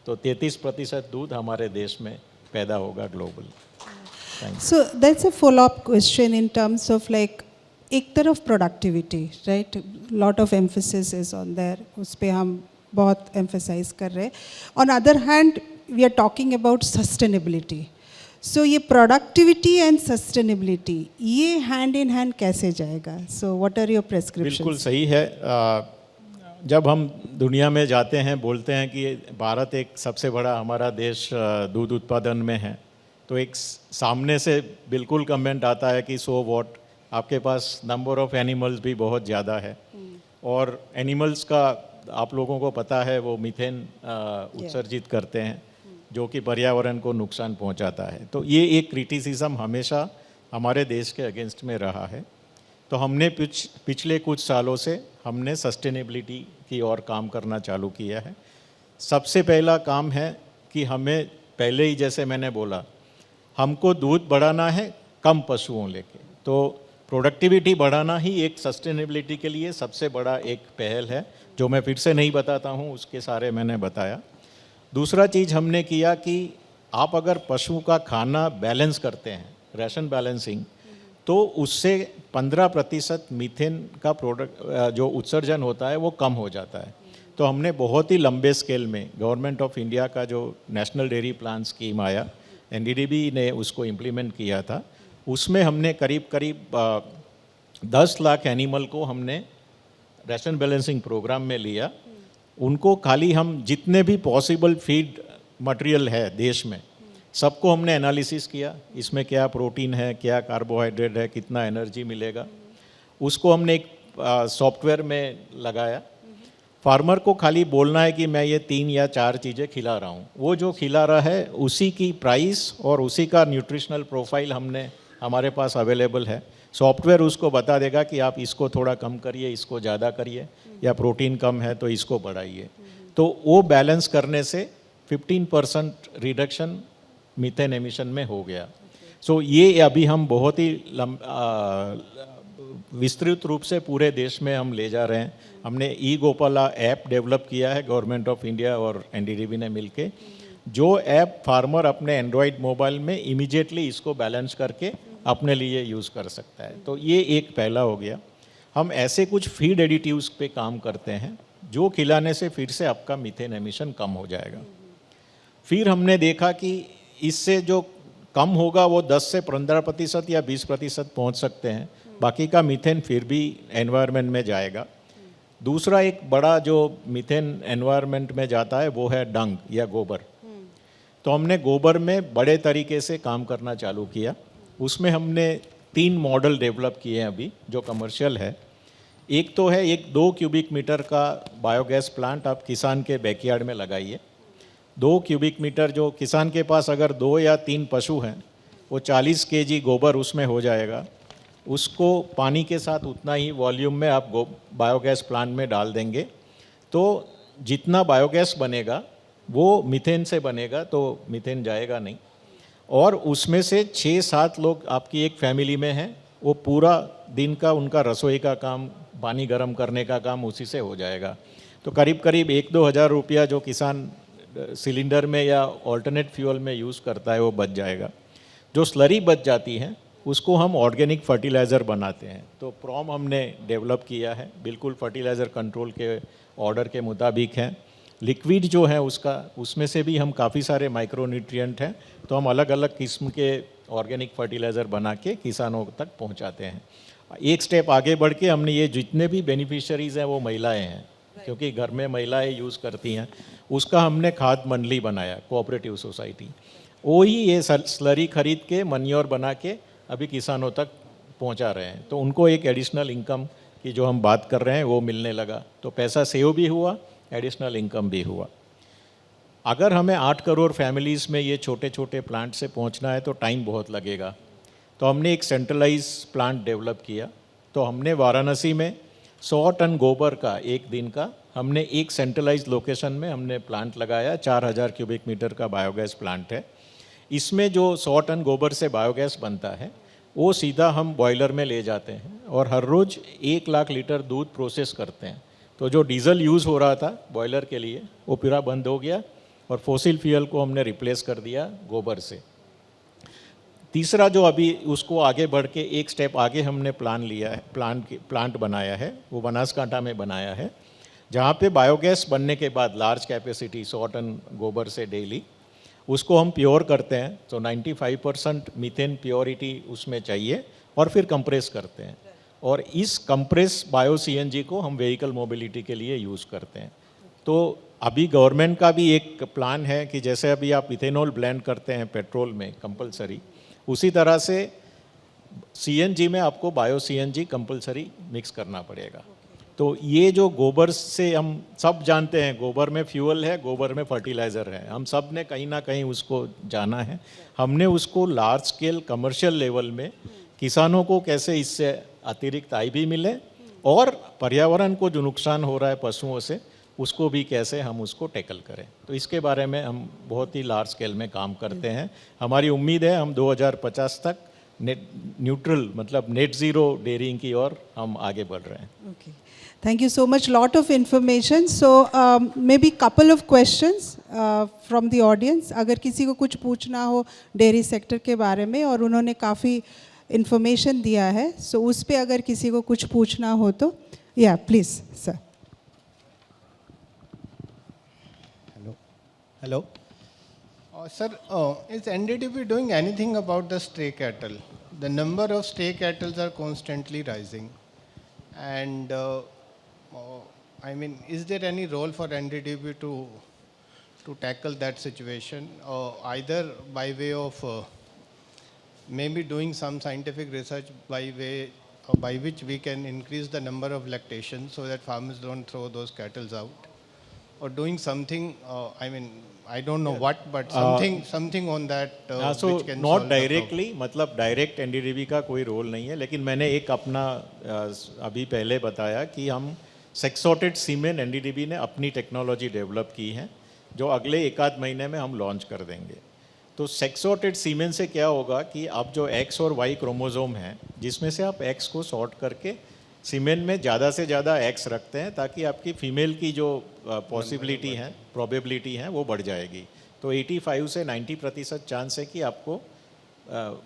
तो 33% दूध हमारे देश में पैदा होगा global. So that's a follow-up question in terms of like एक तरफ productivity, right, lot of emphasis is on there, उस पर हम बहुत एम्फेसाइज कर रहे हैं। On other hand we are talking about sustainability. So ये प्रोडक्टिविटी एंड सस्टेनेबिलिटी ये हैंड इन हैंड कैसे जाएगा? So what are your prescriptions? बिल्कुल सही है। जब हम दुनिया में जाते हैं, बोलते हैं कि भारत एक सबसे बड़ा हमारा देश दूध उत्पादन में है, तो एक सामने से बिल्कुल कमेंट आता है कि सो व्हाट, आपके पास नंबर ऑफ एनिमल्स भी बहुत ज़्यादा है और एनिमल्स का आप लोगों को पता है वो मीथेन उत्सर्जित करते हैं जो कि पर्यावरण को नुकसान पहुंचाता है। तो ये एक क्रिटिसिज्म हमेशा हमारे देश के अगेंस्ट में रहा है। तो हमने पिछले कुछ सालों से हमने सस्टेनेबिलिटी की ओर काम करना चालू किया है। सबसे पहला काम है कि हमें पहले ही, जैसे मैंने बोला, हमको दूध बढ़ाना है कम पशुओं लेके, तो प्रोडक्टिविटी बढ़ाना ही एक सस्टेनेबिलिटी के लिए सबसे बड़ा एक पहल है, जो मैं फिर से नहीं बताता हूँ, उसके सारे मैंने बताया। दूसरा चीज़ हमने किया कि आप अगर पशु का खाना बैलेंस करते हैं, राशन बैलेंसिंग, तो उससे 15% मीथेन का जो उत्सर्जन होता है वो कम हो जाता है। तो हमने बहुत ही लंबे स्केल में गवर्नमेंट ऑफ इंडिया का जो नेशनल डेयरी प्लान स्कीम आया, एनडीडीबी ने उसको इम्प्लीमेंट किया था, उसमें हमने करीब 10 लाख एनिमल को हमने राशन बैलेंसिंग प्रोग्राम में लिया। उनको खाली हम जितने भी पॉसिबल फीड मटेरियल है देश में, सबको हमने एनालिसिस किया, इसमें क्या प्रोटीन है, क्या कार्बोहाइड्रेट है, कितना एनर्जी मिलेगा, उसको हमने एक सॉफ्टवेयर में लगाया। फार्मर को खाली बोलना है कि मैं ये 3 या 4 चीज़ें खिला रहा हूँ, वो जो खिला रहा है उसी की प्राइस और उसी का न्यूट्रिशनल प्रोफाइल हमारे पास अवेलेबल है। सॉफ्टवेयर उसको बता देगा कि आप इसको थोड़ा कम करिए, इसको ज़्यादा करिए, या प्रोटीन कम है तो इसको बढ़ाइए। तो वो बैलेंस करने से 15% रिडक्शन मीथेन एमिशन में हो गया। सो ये अभी हम बहुत ही विस्तृत रूप से पूरे देश में हम ले जा रहे हैं। हमने ई गोपाला ऐप डेवलप किया है गवर्नमेंट ऑफ इंडिया और एनडीडीबी ने मिलके, जो ऐप फार्मर अपने एंड्रॉयड मोबाइल में इमीडिएटली इसको बैलेंस करके अपने लिए यूज़ कर सकता है। तो ये एक पहला हो गया। हम ऐसे कुछ फीड एडिटिव्स पे काम करते हैं जो खिलाने से फिर से आपका मीथेन एमिशन कम हो जाएगा। फिर हमने देखा कि इससे जो कम होगा वो 10 से 15% या 20% पहुंच सकते हैं, बाकी का मीथेन फिर भी एनवायरनमेंट में जाएगा। दूसरा एक बड़ा जो मीथेन एनवायरनमेंट में जाता है वो है डंग या गोबर। तो हमने गोबर में बड़े तरीके से काम करना चालू किया। उसमें हमने 3 मॉडल डेवलप किए हैं अभी जो कमर्शियल है। एक तो है एक 2 क्यूबिक मीटर का बायोगैस प्लांट आप किसान के बैकयार्ड में लगाइए। 2 क्यूबिक मीटर, जो किसान के पास अगर 2 या 3 पशु हैं, वो 40 केजी गोबर उसमें हो जाएगा। उसको पानी के साथ उतना ही वॉल्यूम में आप बायोगैस प्लांट में डाल देंगे, तो जितना बायोगैस बनेगा वो मीथेन से बनेगा, तो मीथेन जाएगा नहीं। और उसमें से 6-7 लोग आपकी एक फैमिली में हैं, वो पूरा दिन का उनका रसोई का काम, पानी गर्म करने का काम उसी से हो जाएगा। तो करीब 1-2 हज़ार रुपया जो किसान सिलेंडर में या ऑल्टरनेट फ्यूल में यूज़ करता है वो बच जाएगा। जो स्लरी बच जाती हैं उसको हम ऑर्गेनिक फर्टिलाइज़र बनाते हैं। तो प्रॉम हमने डेवलप किया है, बिल्कुल फर्टिलाइज़र कंट्रोल के ऑर्डर के मुताबिक है। लिक्विड जो है उसमें से भी हम काफ़ी सारे माइक्रोन्यूट्रिएंट हैं, तो हम अलग अलग किस्म के ऑर्गेनिक फर्टिलाइज़र बना के किसानों तक पहुंचाते हैं। एक स्टेप आगे बढ़ के हमने ये जितने भी बेनिफिशरीज़ हैं वो महिलाएं हैं, क्योंकि घर में महिलाएं यूज़ करती हैं, उसका हमने खाद मंडली बनाया, कोऑपरेटिव सोसाइटी। वो ही ये स्लरी खरीद के मन्योर बना के अभी किसानों तक पहुंचा रहे हैं। तो उनको एक एडिशनल इनकम की जो हम बात कर रहे हैं वो मिलने लगा, तो पैसा सेव भी हुआ, एडिशनल इनकम भी हुआ। अगर हमें 8 करोड़ फैमिलीज़ में ये छोटे छोटे प्लांट से पहुंचना है तो टाइम बहुत लगेगा। तो हमने एक सेंट्रलाइज प्लांट डेवलप किया। तो हमने वाराणसी में 100 टन गोबर का एक दिन का हमने एक सेंट्रलाइज्ड लोकेशन में हमने प्लांट लगाया, 4000 क्यूबिक मीटर का बायोगैस प्लांट है। इसमें जो 100 टन गोबर से बायोगैस बनता है वो सीधा हम बॉयलर में ले जाते हैं और हर रोज़ 1 लाख लीटर दूध प्रोसेस करते हैं। तो जो डीजल यूज़ हो रहा था बॉयलर के लिए वो पूरा बंद हो गया और फॉसिल फ्यूल को हमने रिप्लेस कर दिया गोबर से। तीसरा जो अभी उसको आगे बढ़ के एक स्टेप आगे हमने प्लांट बनाया है, वो बनासकांठा में बनाया है, जहाँ पे बायोगैस बनने के बाद लार्ज कैपेसिटी 100 टन गोबर से डेली उसको हम प्योर करते हैं। तो 95% मीथेन प्योरिटी उसमें चाहिए और फिर कंप्रेस करते हैं और इस कंप्रेस बायो सीएनजी को हम व्हीकल मोबिलिटी के लिए यूज़ करते हैं। तो अभी गवर्नमेंट का भी एक प्लान है कि जैसे अभी आप इथेनॉल ब्लेंड करते हैं पेट्रोल में कंपलसरी, उसी तरह से सीएनजी में आपको बायो सीएनजी कंपलसरी मिक्स करना पड़ेगा। तो ये जो गोबर से हम सब जानते हैं, गोबर में फ्यूल है, गोबर में फर्टिलाइज़र है, हम सब ने कहीं ना कहीं उसको जाना है। हमने उसको लार्ज स्केल कमर्शियल लेवल में किसानों को कैसे इससे अतिरिक्त आय भी मिले और पर्यावरण को जो नुकसान हो रहा है पशुओं से उसको भी कैसे हम उसको टैकल करें। तो इसके बारे में हम बहुत ही लार्ज स्केल में काम करते हैं। हमारी उम्मीद है हम 2050 तक नेट न्यूट्रल मतलब नेट ज़ीरो डेयरिंग की ओर हम आगे बढ़ रहे हैं। Okay. Thank you so much. Lot of information. So maybe couple of questions from the audience. अगर किसी को कुछ पूछना हो डेयरी सेक्टर के बारे में और उन्होंने काफ़ी information दिया है, so उस पे अगर किसी को कुछ पूछना हो तो yeah, please, sir. Hello. Sir, is NDDB doing anything about the stray cattle? The number of stray cattle are constantly rising. And I mean, is there any role for NDDB to tackle that situation? Either by way of maybe doing some scientific research by which we can increase the number of lactation so that farmers don't throw those cattle out? Or doing something, I mean, I don't know what, but something on that so which can not solve the directly, मतलब direct NDDB का कोई role नहीं है, लेकिन मैंने एक अपना अभी पहले बताया कि हम सेक्सॉटेड सीमेन एनडीडीबी ने अपनी टेक्नोलॉजी डेवलप की है जो अगले 1-8 महीने में हम लॉन्च कर देंगे। तो सेक्सॉटेड सीमेन से क्या होगा कि आप जो एक्स और वाई क्रोमोसोम हैं जिसमें से आप एक्स को सॉर्ट करके सीमेन में ज़्यादा से ज़्यादा एक्स रखते हैं ताकि आपकी फीमेल की जो पॉसिबिलिटी है, प्रोबेबिलिटी है, वो बढ़ जाएगी। तो 85 से 90% चांस है कि आपको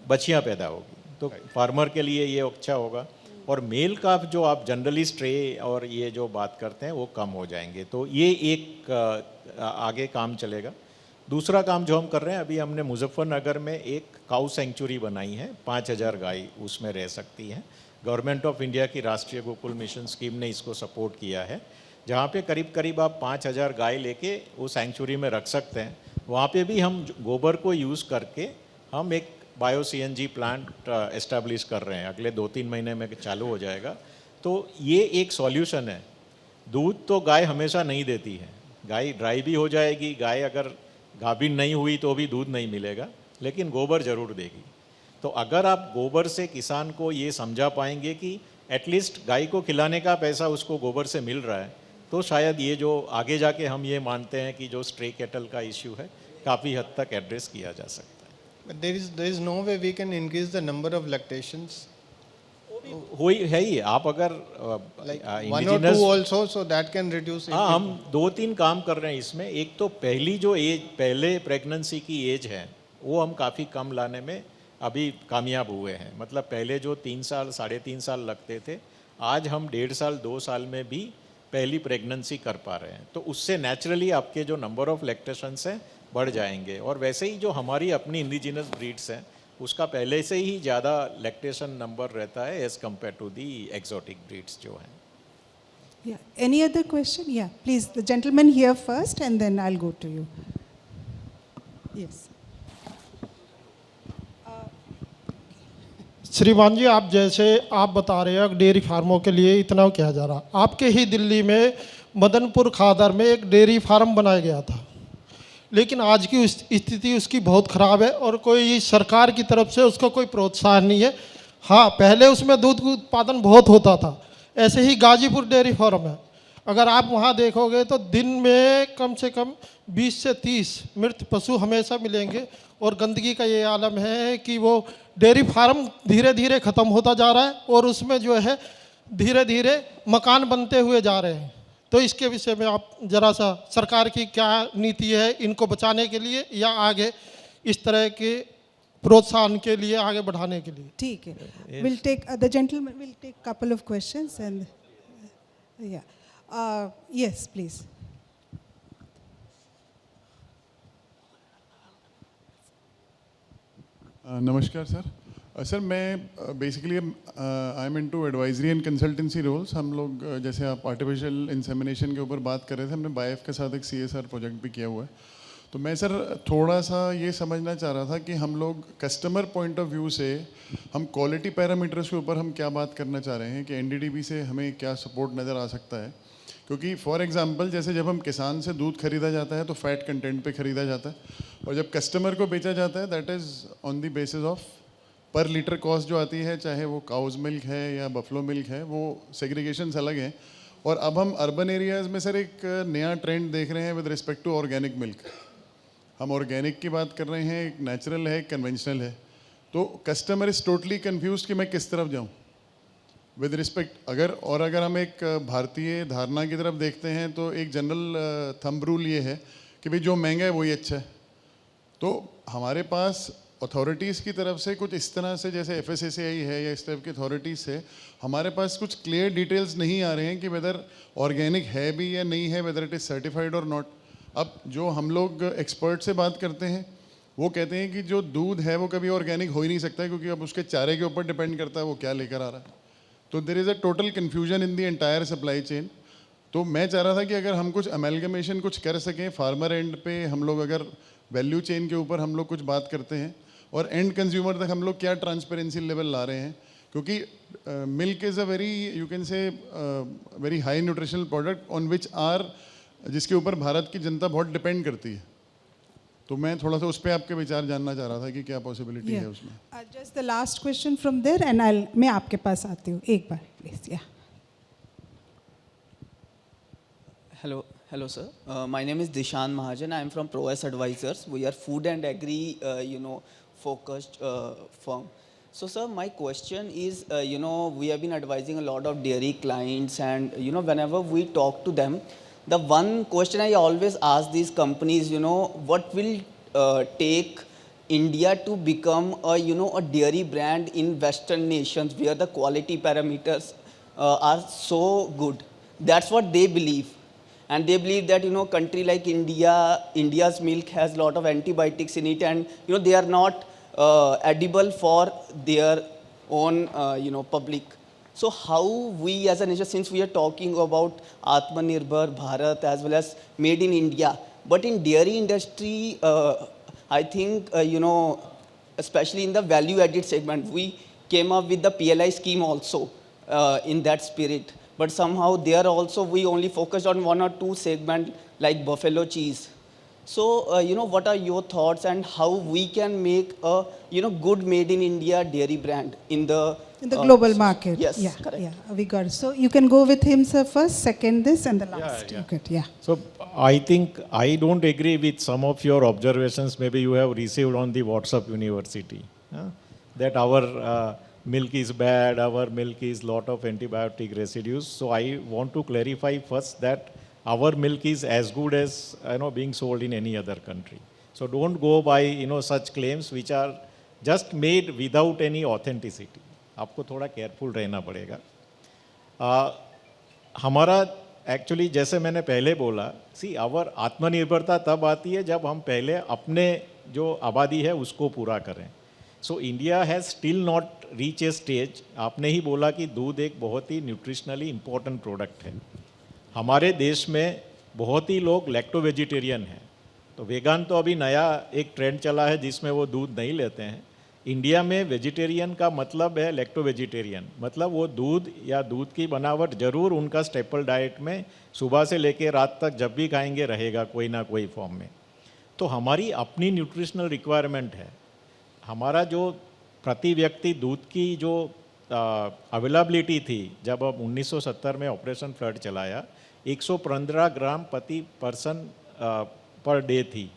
बच्चियाँ पैदा होगी। तो फार्मर के लिए ये अच्छा होगा और मेल का जो आप जनरली स्ट्रे और ये जो बात करते हैं वो कम हो जाएंगे। तो ये एक आगे काम चलेगा। दूसरा काम जो हम कर रहे हैं, अभी हमने मुजफ्फरनगर में एक काऊ सेंचुरी बनाई है, 5000 गाय उसमें रह सकती हैं। गवर्नमेंट ऑफ इंडिया की राष्ट्रीय गोकुल मिशन स्कीम ने इसको सपोर्ट किया है, जहाँ पे करीब करीब आप 5000 गाय लेके वो सेंचुरी में रख सकते हैं। वहाँ पे भी हम गोबर को यूज़ करके हम एक बायो सीएनजी प्लांट एस्टैब्लिश कर रहे हैं, अगले 2-3 महीने में चालू हो जाएगा। तो ये एक सॉल्यूशन है। दूध तो गाय हमेशा नहीं देती है, गाय ड्राई भी हो जाएगी, गाय अगर गाभिन नहीं हुई तो भी दूध नहीं मिलेगा, लेकिन गोबर ज़रूर देगी। तो अगर आप गोबर से किसान को ये समझा पाएंगे कि एटलीस्ट गाय को खिलाने का पैसा उसको गोबर से मिल रहा है, तो शायद ये जो आगे जाके हम ये मानते हैं कि जो स्ट्रे कैटल का इश्यू है काफ़ी हद तक एड्रेस किया जा सकता है। But there is no way we can increase the number of lactations. वही है ही, आप अगर Like 1 or 2 also, so that can reduce. हाँ, हम 2-3 काम कर रहे हैं इसमें। एक तो पहली जो एज, पहले प्रेगनेंसी की एज है, वो हम काफ़ी कम लाने में अभी कामयाब हुए हैं। मतलब पहले जो 3 साल 3.5 साल लगते थे, आज हम 1.5 साल 2 साल में भी पहली प्रेगनेंसी कर पा रहे हैं। तो उससे नेचुरली आपके जो नंबर ऑफ लैक्टेशंस हैं बढ़ जाएंगे। और वैसे ही जो हमारी अपनी इंडिजिनस ब्रीड्स हैं उसका पहले से ही ज़्यादा लैक्टेशन नंबर रहता है as compare to the exotic breeds जो हैं। Yeah. Any other question? Yeah, please. The gentleman here first, and then I'll go to you. Yes. श्रीमान जी, आप जैसे आप बता रहे हैं डेयरी फार्मों के लिए इतना किया जा रहा, आपके ही दिल्ली में मदनपुर खादर में एक डेयरी फार्म बनाया गया था, लेकिन आज की स्थिति उसकी बहुत ख़राब है और कोई सरकार की तरफ से उसका कोई प्रोत्साहन नहीं है। हाँ, पहले उसमें दूध उत्पादन बहुत होता था, ऐसे ही गाजीपुर डेयरी फार्म है, अगर आप वहाँ देखोगे तो दिन में कम से कम 20 से 30 मृत पशु हमेशा मिलेंगे। और गंदगी का ये आलम है कि वो डेयरी फार्म धीरे धीरे ख़त्म होता जा रहा है और उसमें जो है धीरे धीरे मकान बनते हुए जा रहे हैं। तो इसके विषय में आप ज़रा सा सरकार की क्या नीति है इनको बचाने के लिए या आगे इस तरह के प्रोत्साहन के लिए आगे बढ़ाने के लिए? ठीक है, we'll take the gentleman will take couple of questions and yes please. नमस्कार सर। सर मैं basically I am into advisory and consultancy roles. हम लोग जैसे आप आर्टिफिशियल इंसेमिनेशन के ऊपर बात कर रहे थे, हमने बायोफ के साथ एक CSR प्रोजेक्ट भी किया हुआ है। तो मैं सर थोड़ा सा ये समझना चाह रहा था कि हम लोग कस्टमर पॉइंट ऑफ व्यू से हम क्वालिटी पैरामीटर्स के ऊपर हम क्या बात करना चाह रहे हैं कि NDDB से हमें क्या सपोर्ट नज़र आ सकता है। क्योंकि फॉर एग्जांपल जैसे जब हम किसान से दूध खरीदा जाता है तो फैट कंटेंट पे खरीदा जाता है, और जब कस्टमर को बेचा जाता है that is on the basis of पर लीटर कॉस्ट जो आती है, चाहे वो काउज मिल्क है या बफलो मिल्क है, वो सेग्रीगेशंस अलग हैं। और अब हम अर्बन एरियाज़ में सर एक नया ट्रेंड देख रहे हैं with respect to organic milk. हम ऑर्गेनिक की बात कर रहे हैं, एक नेचुरल है, एक कन्वेंशनल है। तो कस्टमर इज़ टोटली कन्फ्यूज कि मैं किस तरफ जाऊँ विद रिस्पेक्ट। अगर हम एक भारतीय धारणा की तरफ देखते हैं तो एक जनरल थंब रूल ये है कि भाई जो महंगा है वही अच्छा है। तो हमारे पास अथॉरिटीज़ की तरफ से कुछ इस तरह से, जैसे FSSAI है या इस टाइप की अथॉरिटीज़ से हमारे पास कुछ क्लियर डिटेल्स नहीं आ रहे हैं कि वेदर ऑर्गेनिक है भी या नहीं है, वेदर इट इज़ सर्टिफाइड और नॉट। अब जो हम लोग एक्सपर्ट से बात करते हैं वो कहते हैं कि जो दूध है वो कभी ऑर्गेनिक हो ही नहीं सकता, क्योंकि अब उसके चारे के ऊपर डिपेंड करता है वो क्या लेकर आ रहा है। तो there is a total confusion in the entire supply chain. तो मैं चाह रहा था कि अगर हम कुछ अमेलगमेशन कुछ कर सकें, फार्मर एंड पे हम लोग अगर वैल्यू चेन के ऊपर हम लोग कुछ बात करते हैं और एंड कंज्यूमर तक हम लोग क्या ट्रांसपेरेंसी लेवल ला रहे हैं, क्योंकि milk is a very you can say very high nutritional product on which जिसके ऊपर भारत की जनता बहुत डिपेंड करती है। तो मैं थोड़ा सा उस पर आपके विचार जानना चाह रहा था कि क्या पॉसिबिलिटी है उसमें। Just the last question from there and मैं आपके पास आती हूँ एक बार please. Hello sir. My name is Dishan Mahajan. I am from ProS Advisors. We are food and agri, focused firm. So sir, my question is, we have been advising a lot of dairy clients, and whenever we talk to them, the one question I always ask these companies, what will take India to become a dairy brand in Western nations where the quality parameters are so good. That's what they believe. And they believe that, country like India's milk has a lot of antibiotics in it, and, they are not edible for their own, public. So how we as a nation, since we are talking about Atmanirbhar Bharat as well as made in India, but in dairy industry, I think, especially in the value added segment, we came up with the PLI scheme also in that spirit. But somehow there also we only focused on one or two segments like buffalo cheese. So, what are your thoughts and how we can make a, good made in India dairy brand in the global market? Yes, yeah, correct. Yeah, we got it. So you can go with him, sir, first, second this, and the last. yeah. You could, yeah. So I think I don't agree with some of your observations maybe you have received on the WhatsApp University, that our milk is bad, our milk is lot of antibiotic residues. So I want to clarify first that our milk is as good as being sold in any other country. So don't go by such claims which are just made without any authenticity. आपको थोड़ा careful रहना पड़ेगा। हमारा actually जैसे मैंने पहले बोला, our आत्मनिर्भरता तब आती है जब हम पहले अपने जो आबादी है उसको पूरा करें। So India has still not reach a stage. आपने ही बोला कि दूध एक बहुत ही न्यूट्रिशनली इम्पोर्टेंट प्रोडक्ट है। हमारे देश में बहुत ही लोग लैक्टो वेजिटेरियन हैं, तो वेगान तो अभी नया एक ट्रेंड चला है जिसमें वो दूध नहीं लेते हैं। इंडिया में वेजिटेरियन का मतलब है लैक्टो वेजिटेरियन, मतलब वो दूध या दूध की बनावट ज़रूर उनका स्टेपल डाइट में सुबह से लेकर रात तक जब भी खाएंगे रहेगा कोई ना कोई फॉर्म में। तो हमारी अपनी न्यूट्रिशनल रिक्वायरमेंट है। हमारा जो प्रति व्यक्ति दूध की जो अवेलेबिलिटी थी जब अब 1970 में ऑपरेशन फ्लड चलाया, 115 ग्राम प्रति पर्सन पर डे थी।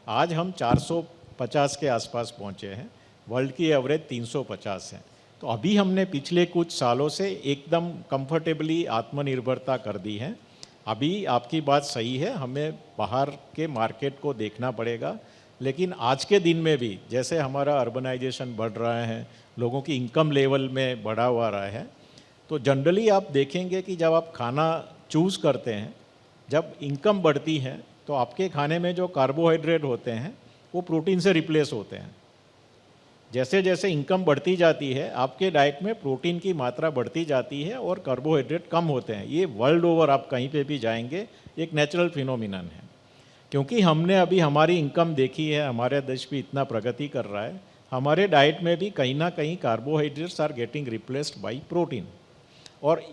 आज हम 450 के आसपास पहुंचे हैं, वर्ल्ड की एवरेज 350 है। तो अभी हमने पिछले कुछ सालों से एकदम कंफर्टेबली आत्मनिर्भरता कर दी है। अभी आपकी बात सही है, हमें बाहर के मार्केट को देखना पड़ेगा, लेकिन आज के दिन में भी जैसे हमारा अर्बनाइजेशन बढ़ रहा है, लोगों की इनकम लेवल में बढ़ा हुआ रहा है, तो जनरली आप देखेंगे कि जब आप खाना चूज़ करते हैं, जब इनकम बढ़ती है तो आपके खाने में जो कार्बोहाइड्रेट होते हैं वो प्रोटीन से रिप्लेस होते हैं। जैसे जैसे इनकम बढ़ती जाती है, आपके डाइट में प्रोटीन की मात्रा बढ़ती जाती है और कार्बोहाइड्रेट कम होते हैं। ये वर्ल्ड ओवर आप कहीं पे भी जाएंगे एक नेचुरल फिनोमिनन है। क्योंकि हमने अभी हमारी इनकम देखी है, हमारे देश भी इतना प्रगति कर रहा है, हमारे डाइट में भी कहीं ना कहीं carbohydrates are getting replaced by protein. और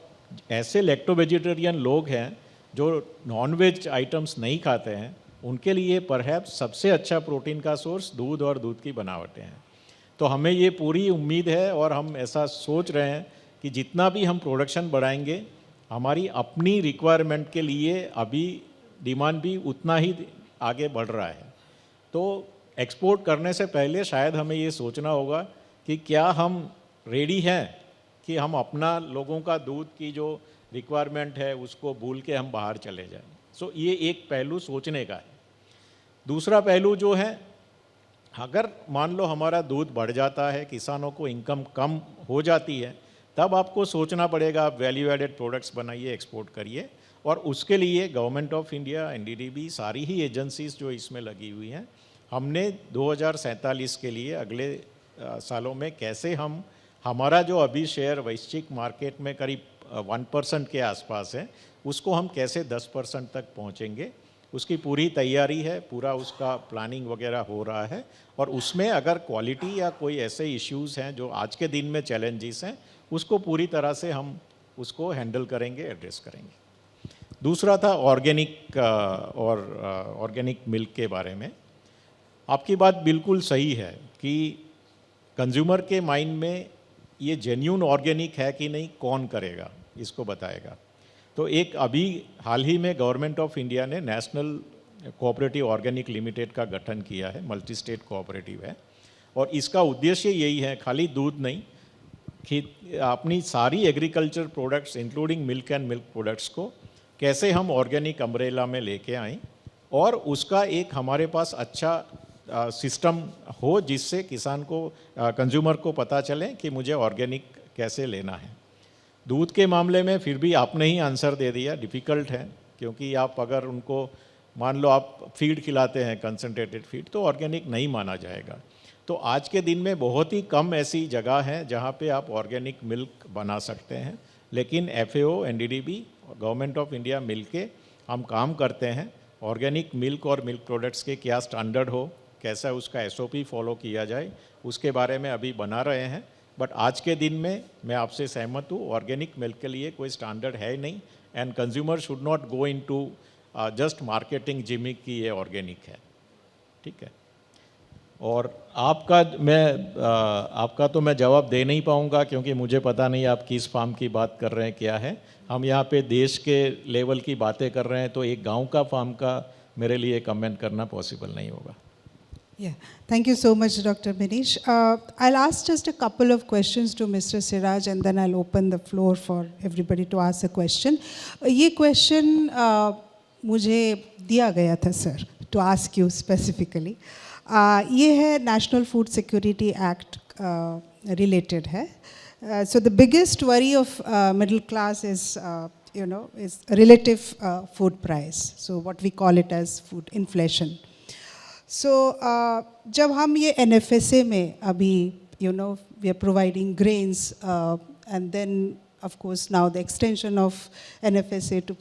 ऐसे लैक्टो वेजिटेरियन लोग हैं जो नॉन-वेज आइटम्स नहीं खाते हैं, उनके लिए परहैप्स सबसे अच्छा प्रोटीन का सोर्स दूध और दूध की बनावटें हैं। तो हमें ये पूरी उम्मीद है और हम ऐसा सोच रहे हैं कि जितना भी हम प्रोडक्शन बढ़ाएंगे, हमारी अपनी रिक्वायरमेंट के लिए अभी डिमांड भी उतना ही आगे बढ़ रहा है। तो एक्सपोर्ट करने से पहले शायद हमें ये सोचना होगा कि क्या हम रेडी हैं कि हम अपना लोगों का दूध की जो रिक्वायरमेंट है उसको भूल के हम बाहर चले जाएं। सो ये एक पहलू सोचने का है। दूसरा पहलू जो है, अगर मान लो हमारा दूध बढ़ जाता है, किसानों को इनकम कम हो जाती है, तब आपको सोचना पड़ेगा आप वैल्यू एडेड प्रोडक्ट्स बनाइए, एक्सपोर्ट करिए। और उसके लिए गवर्नमेंट ऑफ इंडिया, एनडीडीबी, सारी ही एजेंसीज जो इसमें लगी हुई हैं, हमने 2047 के लिए अगले सालों में कैसे हम हमारा जो अभी शेयर वैश्विक मार्केट में करीब 1% के आसपास है, उसको हम कैसे 10% तक पहुंचेंगे, उसकी पूरी तैयारी है, पूरा उसका प्लानिंग वगैरह हो रहा है। और उसमें अगर क्वालिटी या कोई ऐसे इश्यूज़ हैं जो आज के दिन में चैलेंजेस हैं, उसको पूरी तरह से हम उसको हैंडल करेंगे, एड्रेस करेंगे। दूसरा था ऑर्गेनिक और ऑर्गेनिक मिल्क के बारे में। आपकी बात बिल्कुल सही है कि कंज्यूमर के माइंड में ये जेन्यून ऑर्गेनिक है कि नहीं कौन करेगा, इसको बताएगा। तो एक अभी हाल ही में गवर्नमेंट ऑफ इंडिया ने नेशनल कोऑपरेटिव ऑर्गेनिक लिमिटेड का गठन किया है, मल्टी स्टेट कोऑपरेटिव है। और इसका उद्देश्य यही है, खाली दूध नहीं, कि अपनी सारी agriculture products including milk and milk products को कैसे हम ऑर्गेनिक अम्ब्रेला में लेके आएँ और उसका एक हमारे पास अच्छा सिस्टम हो जिससे किसान को, कंज्यूमर को पता चले कि मुझे ऑर्गेनिक कैसे लेना है। दूध के मामले में फिर भी आपने ही आंसर दे दिया, डिफ़िकल्ट है, क्योंकि आप अगर उनको मान लो आप फीड खिलाते हैं कंसनट्रेटेड फीड, तो ऑर्गेनिक नहीं माना जाएगा। तो आज के दिन में बहुत ही कम ऐसी जगह हैं जहाँ पे आप ऑर्गेनिक मिल्क बना सकते हैं, लेकिन FAO, NDDB, government of India मिलके हम काम करते हैं। ऑर्गेनिक मिल्क और मिल्क प्रोडक्ट्स के क्या स्टैंडर्ड हो, कैसा उसका SOP फॉलो किया जाए, उसके बारे में अभी बना रहे हैं। बट आज के दिन में मैं आपसे सहमत हूँ, ऑर्गेनिक मिल्क के लिए कोई स्टैंडर्ड है नहीं, and consumer should not go into just marketing gimmick की ये ऑर्गेनिक है। ठीक है। और आपका तो मैं जवाब दे नहीं पाऊँगा, क्योंकि मुझे पता नहीं आप किस फार्म की बात कर रहे हैं, क्या है। हम यहाँ पे देश के लेवल की बातें कर रहे हैं, तो एक गांव का फार्म का मेरे लिए कमेंट करना पॉसिबल नहीं होगा। Yeah, thank you so much, Dr. Manish. I'll ask just a couple of questions to Mr. Siraj, and then I'll open the floor for everybody to ask a question. ये question मुझे दिया गया था sir, to ask you specifically. ये है National Food Security Act related है. So the biggest worry of middle class is, is relative food price. So what we call it as food inflation. So जब हम ये NFSA में अभी we are providing grains and then of course now the extension of NFSA to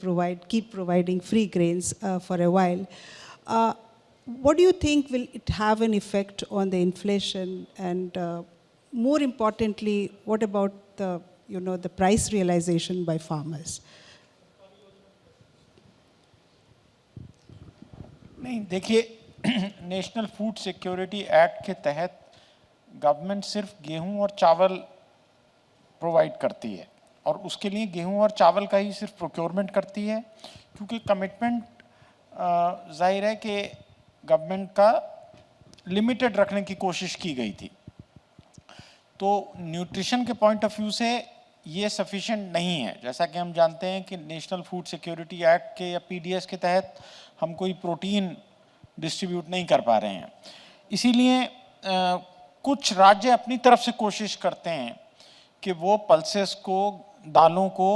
keep providing free grains for a while. What do you think will it have an effect on the inflation, and more importantly, what about the the price realization by farmers? नहीं, देखिए, national food security act के तहत government सिर्फ गेहूं और चावल provide करती है, और उसके लिए गेहूं और चावल का ही सिर्फ प्रोक्योरमेंट करती है, क्योंकि कमिटमेंट जाहिर है कि गवर्नमेंट का लिमिटेड रखने की कोशिश की गई थी। तो न्यूट्रिशन के पॉइंट ऑफ व्यू से ये सफिशिएंट नहीं है। जैसा कि हम जानते हैं कि नेशनल फूड सिक्योरिटी एक्ट के या पीडीएस के तहत हम कोई प्रोटीन डिस्ट्रीब्यूट नहीं कर पा रहे हैं। इसीलिए कुछ राज्य अपनी तरफ से कोशिश करते हैं कि वो पल्सेस को, दालों को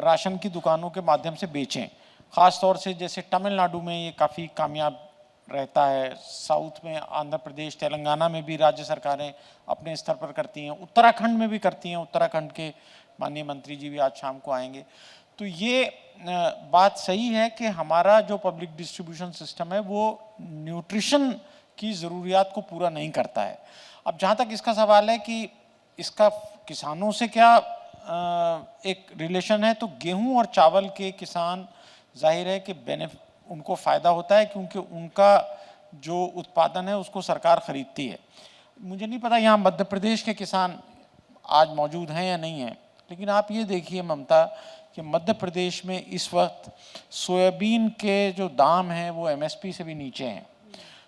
राशन की दुकानों के माध्यम से बेचें। ख़ास तौर से जैसे तमिलनाडु में ये काफ़ी कामयाब रहता है, साउथ में, आंध्र प्रदेश, तेलंगाना में भी राज्य सरकारें अपने स्तर पर करती हैं, उत्तराखंड में भी करती हैं। उत्तराखंड के माननीय मंत्री जी भी आज शाम को आएंगे। तो ये बात सही है कि हमारा जो पब्लिक डिस्ट्रीब्यूशन सिस्टम है वो न्यूट्रिशन की ज़रूरियात को पूरा नहीं करता है। अब जहाँ तक इसका सवाल है कि इसका किसानों से क्या एक रिलेशन है, तो गेहूं और चावल के किसान जाहिर है कि उनको फ़ायदा होता है, क्योंकि उनका जो उत्पादन है उसको सरकार ख़रीदती है। मुझे नहीं पता यहाँ मध्य प्रदेश के किसान आज मौजूद हैं या नहीं हैं, लेकिन आप ये देखिए ममता कि मध्य प्रदेश में इस वक्त सोयाबीन के जो दाम हैं वो एमएसपी से भी नीचे हैं।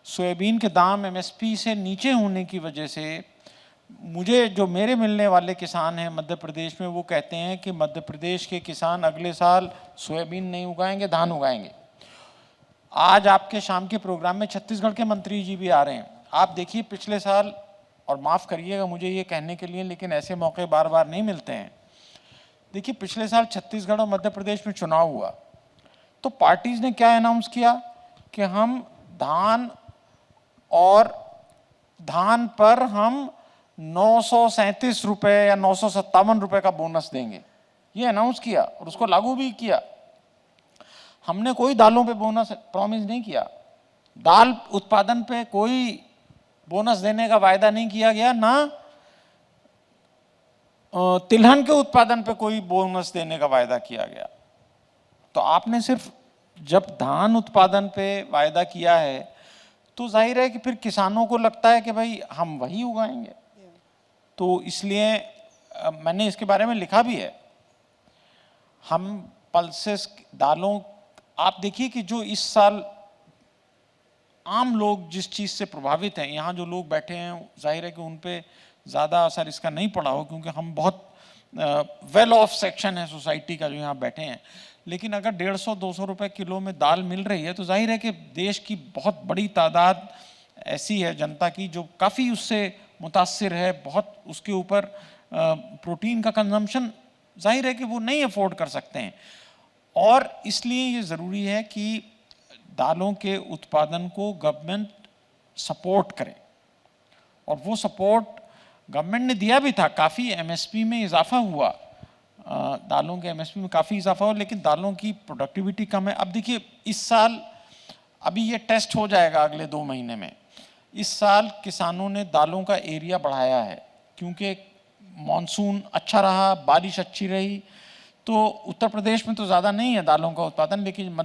सोयाबीन के दाम एमएसपी से नीचे होने की वजह से मुझे जो मेरे मिलने वाले किसान हैं मध्य प्रदेश में, वो कहते हैं कि मध्य प्रदेश के किसान अगले साल सोयाबीन नहीं उगाएंगे, धान उगाएंगे। आज आपके शाम के प्रोग्राम में छत्तीसगढ़ के मंत्री जी भी आ रहे हैं। आप देखिए पिछले साल, और माफ़ करिएगा मुझे ये कहने के लिए, लेकिन ऐसे मौके बार बार नहीं मिलते हैं। देखिए पिछले साल छत्तीसगढ़ और मध्य प्रदेश में चुनाव हुआ तो पार्टीज ने क्या अनाउंस किया कि हम धान पर हम 937 रुपये या 957 रुपये का बोनस देंगे, ये अनाउंस किया और उसको लागू भी किया। हमने कोई दालों पे बोनस प्रॉमिस नहीं किया, दाल उत्पादन पे कोई बोनस देने का वायदा नहीं किया गया, ना तिलहन के उत्पादन पे कोई बोनस देने का वायदा किया गया। तो आपने सिर्फ जब धान उत्पादन पे वायदा किया है तो जाहिर है कि फिर किसानों को लगता है कि भाई हम वही उगाएंगे। तो इसलिए मैंने इसके बारे में लिखा भी है। हम पल्सेस दालों, आप देखिए कि जो इस साल आम लोग जिस चीज़ से प्रभावित हैं, यहाँ जो लोग बैठे हैं जाहिर है कि उन पे ज़्यादा असर इसका नहीं पड़ा हो, क्योंकि हम बहुत वेल ऑफ सेक्शन है सोसाइटी का जो यहाँ बैठे हैं। लेकिन अगर 150-200 रुपये किलो में दाल मिल रही है तो जाहिर है कि देश की बहुत बड़ी तादाद ऐसी है जनता की जो काफ़ी उससे मुतासिर है, बहुत उसके ऊपर प्रोटीन का कंजम्पशन जाहिर है कि वो नहीं अफोर्ड कर सकते हैं। और इसलिए ये ज़रूरी है कि दालों के उत्पादन को गवर्नमेंट सपोर्ट करे, और वो सपोर्ट गवर्नमेंट ने दिया भी था। काफ़ी एमएसपी में इजाफा हुआ, दालों के एमएसपी में काफ़ी इजाफा हुआ, लेकिन दालों की प्रोडक्टिविटी कम है। अब देखिए इस साल अभी ये टेस्ट हो जाएगा अगले 2 महीने में। इस साल किसानों ने दालों का एरिया बढ़ाया है, क्योंकि मॉनसून अच्छा रहा, बारिश अच्छी रही। तो उत्तर प्रदेश में तो ज़्यादा नहीं है दालों का उत्पादन, लेकिन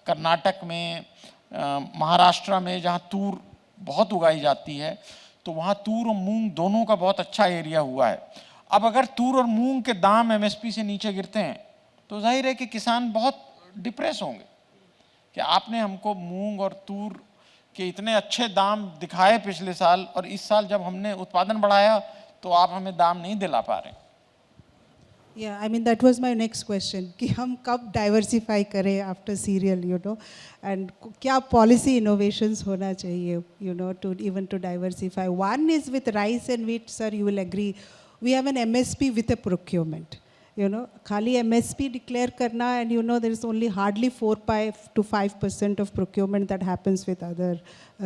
कर्नाटक में, महाराष्ट्र में जहाँ तूर बहुत उगाई जाती है, तो वहाँ तूर और मूंग दोनों का बहुत अच्छा एरिया हुआ है। अब अगर तूर और मूंग के दाम एमएसपी से नीचे गिरते हैं तो जाहिर है कि किसान बहुत डिप्रेस होंगे कि आपने हमको मूंग और तूर के इतने अच्छे दाम दिखाए पिछले साल, और इस साल जब हमने उत्पादन बढ़ाया तो आप हमें दाम नहीं दिला पा रहे। Yeah, I mean that was my next question कि हम कब डाइवर्सिफाई करें after cereal, you know, and क्या पॉलिसी इनोवेशंस होना चाहिए, you know, to even to diversify. One is with rice and wheat, sir, you will agree, we have an MSP with a procurement. You know, खाली MSP declare करना, and you know there is only hardly 4 to 5% of procurement that happens with other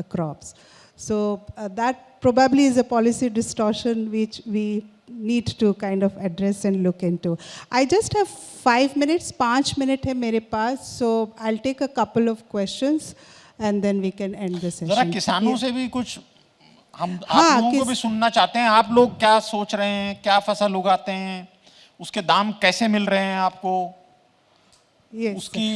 crops. So that probably is a policy distortion which we need to kind of address and look into. I just have 5 minutes, 5 minutes है मेरे पास, so I'll take a couple of questions and then we can end the session. जरा किसानों से भी कुछ हम आप लोगों को भी सुनना चाहते हैं। आप लोग क्या सोच रहे हैं, क्या फसल उगाते हैं, उसके दाम कैसे मिल रहे हैं आपको, Yes, उसकी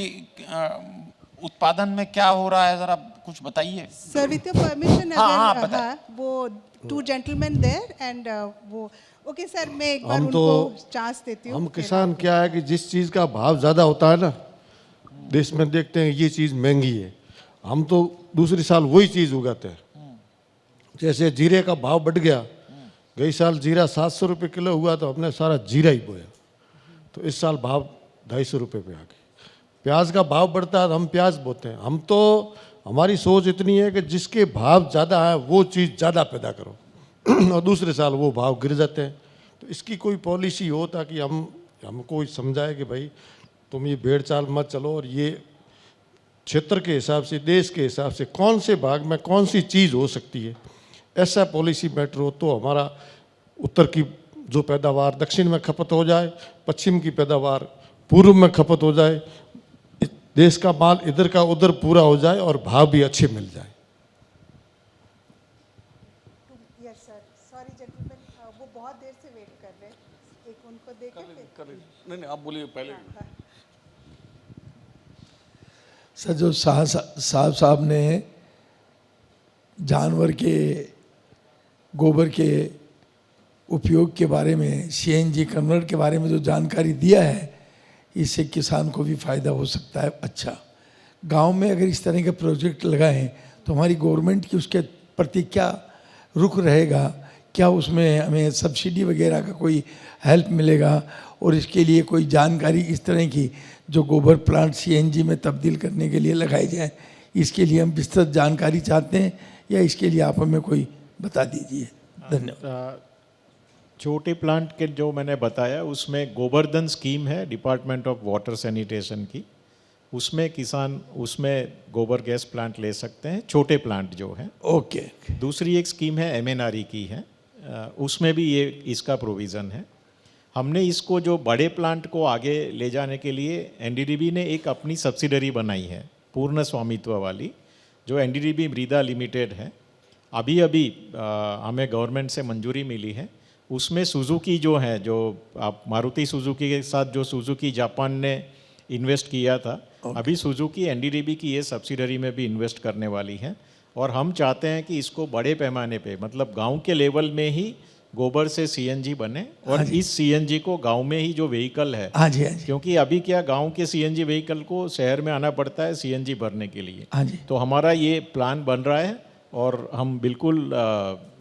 उत्पादन में क्या हो रहा है, जरा कुछ बताइए। सर विद योर परमिशन, हाँ, अगर बताइए। हाँ, वो टू जेंटलमैन देयर एंड वो ओके सर, मैं एक बार हम उनको तो- चांस देती हूँ। हम फिर किसान आप- क्या है कि जिस चीज़ का भाव ज़्यादा होता है ना, देश में देखते हैं ये चीज़ महंगी है, हम तो दूसरी साल वही चीज़ उगाते हैं। जैसे जीरे का भाव बढ़ गया, गई साल जीरा 700 रुपये किलो हुआ तो हमने सारा जीरा ही बोया, तो इस साल भाव 250 रुपये पे आ गए। प्याज का भाव बढ़ता है तो हम प्याज बोते हैं। हम तो, हमारी सोच इतनी है कि जिसके भाव ज़्यादा है वो चीज़ ज़्यादा पैदा करो और दूसरे साल वो भाव गिर जाते हैं। तो इसकी कोई पॉलिसी हो ताकि हमको समझाए कि भाई तुम ये भेड़ चाल मत चलो, और ये क्षेत्र के हिसाब से, देश के हिसाब से कौन से भाग में कौन सी चीज़ हो सकती है, ऐसा पॉलिसी मैटर हो तो हमारा उत्तर की जो पैदावार दक्षिण में खपत हो जाए, पश्चिम की पैदावार पूर्व में खपत हो जाए, देश का माल इधर का उधर पूरा हो जाए और भाव भी अच्छे मिल जाए। यस सर, सॉरी जेंटलमैन, वो बहुत देर से वेट कर रहे हैं, एक उनको देखें फिर। नहीं आप बोलिए पहले। सर जो साहब ने जानवर के गोबर के उपयोग के बारे में, सीएनजी कन्वर्ट के बारे में जो जानकारी दिया है, इससे किसान को भी फ़ायदा हो सकता है। अच्छा, गांव में अगर इस तरह के प्रोजेक्ट लगाएं तो हमारी गवर्नमेंट की उसके प्रति क्या रुख रहेगा, क्या उसमें हमें सब्सिडी वगैरह का कोई हेल्प मिलेगा, और इसके लिए कोई जानकारी इस तरह की जो गोबर प्लांट सीएनजी में तब्दील करने के लिए लगाए जाए, इसके लिए हम विस्तृत जानकारी चाहते हैं, या इसके लिए आप हमें कोई बता दीजिए। धन्यवाद। छोटे प्लांट के जो मैंने बताया उसमें गोवर्धन स्कीम है डिपार्टमेंट ऑफ वाटर सैनिटेशन की, उसमें किसान उसमें गोबर गैस प्लांट ले सकते हैं, छोटे प्लांट जो हैं। ओके। दूसरी एक स्कीम है एमएनआरई की है, उसमें भी ये इसका प्रोविज़न है। हमने इसको जो बड़े प्लांट को आगे ले जाने के लिए एनडीडीबी ने एक अपनी सब्सिडरी बनाई है पूर्ण स्वामित्व वाली, जो एनडीडीबी मृदा लिमिटेड है। अभी हमें गवर्नमेंट से मंजूरी मिली है। उसमें सुजुकी जो है, जो आप मारुति सुजुकी के साथ जो सुजुकी जापान ने इन्वेस्ट किया था, अभी सुजुकी एनडीडीबी की ये सब्सिडरी में भी इन्वेस्ट करने वाली है। और हम चाहते हैं कि इसको बड़े पैमाने पे, मतलब गांव के लेवल में ही गोबर से सीएनजी बने, और इस सीएनजी को गांव में ही जो व्हीकल है, हाँ जी, हाँ जी, क्योंकि अभी क्या गांव के सीएनजी व्हीकल को शहर में आना पड़ता है सीएनजी भरने के लिए। हाँ जी। तो हमारा ये प्लान बन रहा है और हम बिल्कुल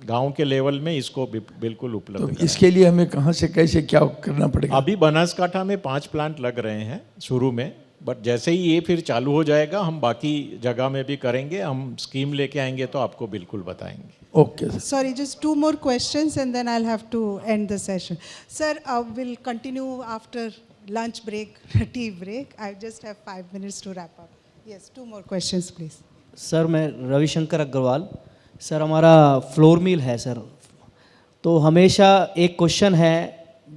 गांव के लेवल में इसको बिल्कुल उपलब्ध तो कराएंगे। इसके लिए हमें कहाँ से कैसे क्या करना पड़ेगा? अभी बनासकांठा में 5 प्लांट लग रहे हैं शुरू में, बट जैसे ही ये फिर चालू हो जाएगा हम बाकी जगह में भी करेंगे। हम स्कीम लेके आएंगे तो आपको बिल्कुल बताएंगे। Okay sir. Sorry, just 2 more questions and then I'll have to end the session. Sir, we'll continue after lunch break, tea break. I just have 5 minutes to wrap up. Yes, 2 more questions, please. Sir मैं Ravishankar Agarwal. Sir हमारा flour mill है sir, तो हमेशा एक question है,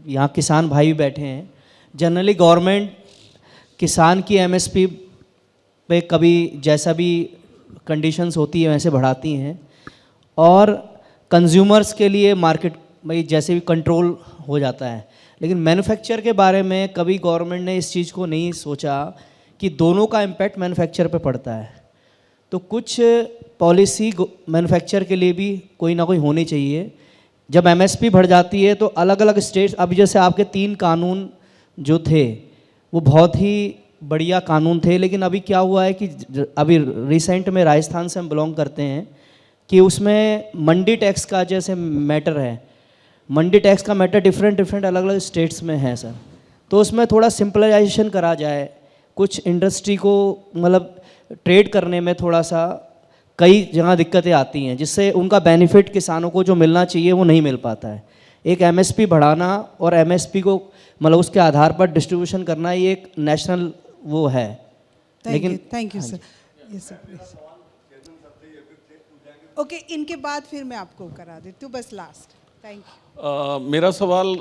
यहाँ किसान भाई भी बैठे हैं। जनरली गवर्नमेंट किसान की एमएसपी पे कभी जैसा भी कंडीशंस होती है वैसे बढ़ाती हैं, और कंज्यूमर्स के लिए मार्केट भाई जैसे भी कंट्रोल हो जाता है, लेकिन मैन्युफैक्चर के बारे में कभी गवर्नमेंट ने इस चीज़ को नहीं सोचा कि दोनों का इम्पैक्ट मैन्युफैक्चर पे पड़ता है। तो कुछ पॉलिसी मैन्युफैक्चर के लिए भी कोई ना कोई होनी चाहिए। जब एमएसपी बढ़ जाती है तो अलग अलग स्टेट्स, अभी जैसे आपके 3 कानून जो थे वो बहुत ही बढ़िया कानून थे, लेकिन अभी क्या हुआ है कि अभी रिसेंट में राजस्थान से हम बिलोंग करते हैं कि उसमें मंडी टैक्स का जैसे मैटर है, मंडी टैक्स का मैटर डिफरेंट अलग अलग स्टेट्स में है सर। तो उसमें थोड़ा सिंपलाइजेशन करा जाए, कुछ इंडस्ट्री को मतलब ट्रेड करने में थोड़ा सा कई जगह दिक्कतें आती हैं, जिससे उनका बेनिफिट किसानों को जो मिलना चाहिए वो नहीं मिल पाता है। एक एमएसपी बढ़ाना और एमएसपी को मतलब उसके आधार पर डिस्ट्रीब्यूशन करना, ये एक नेशनल वो है। लेकिन thank you sir. Yes sir please. Okay, इनके बाद फिर मैं आपको करा देती हूँ, बस लास्ट। Thank you. मेरा सवाल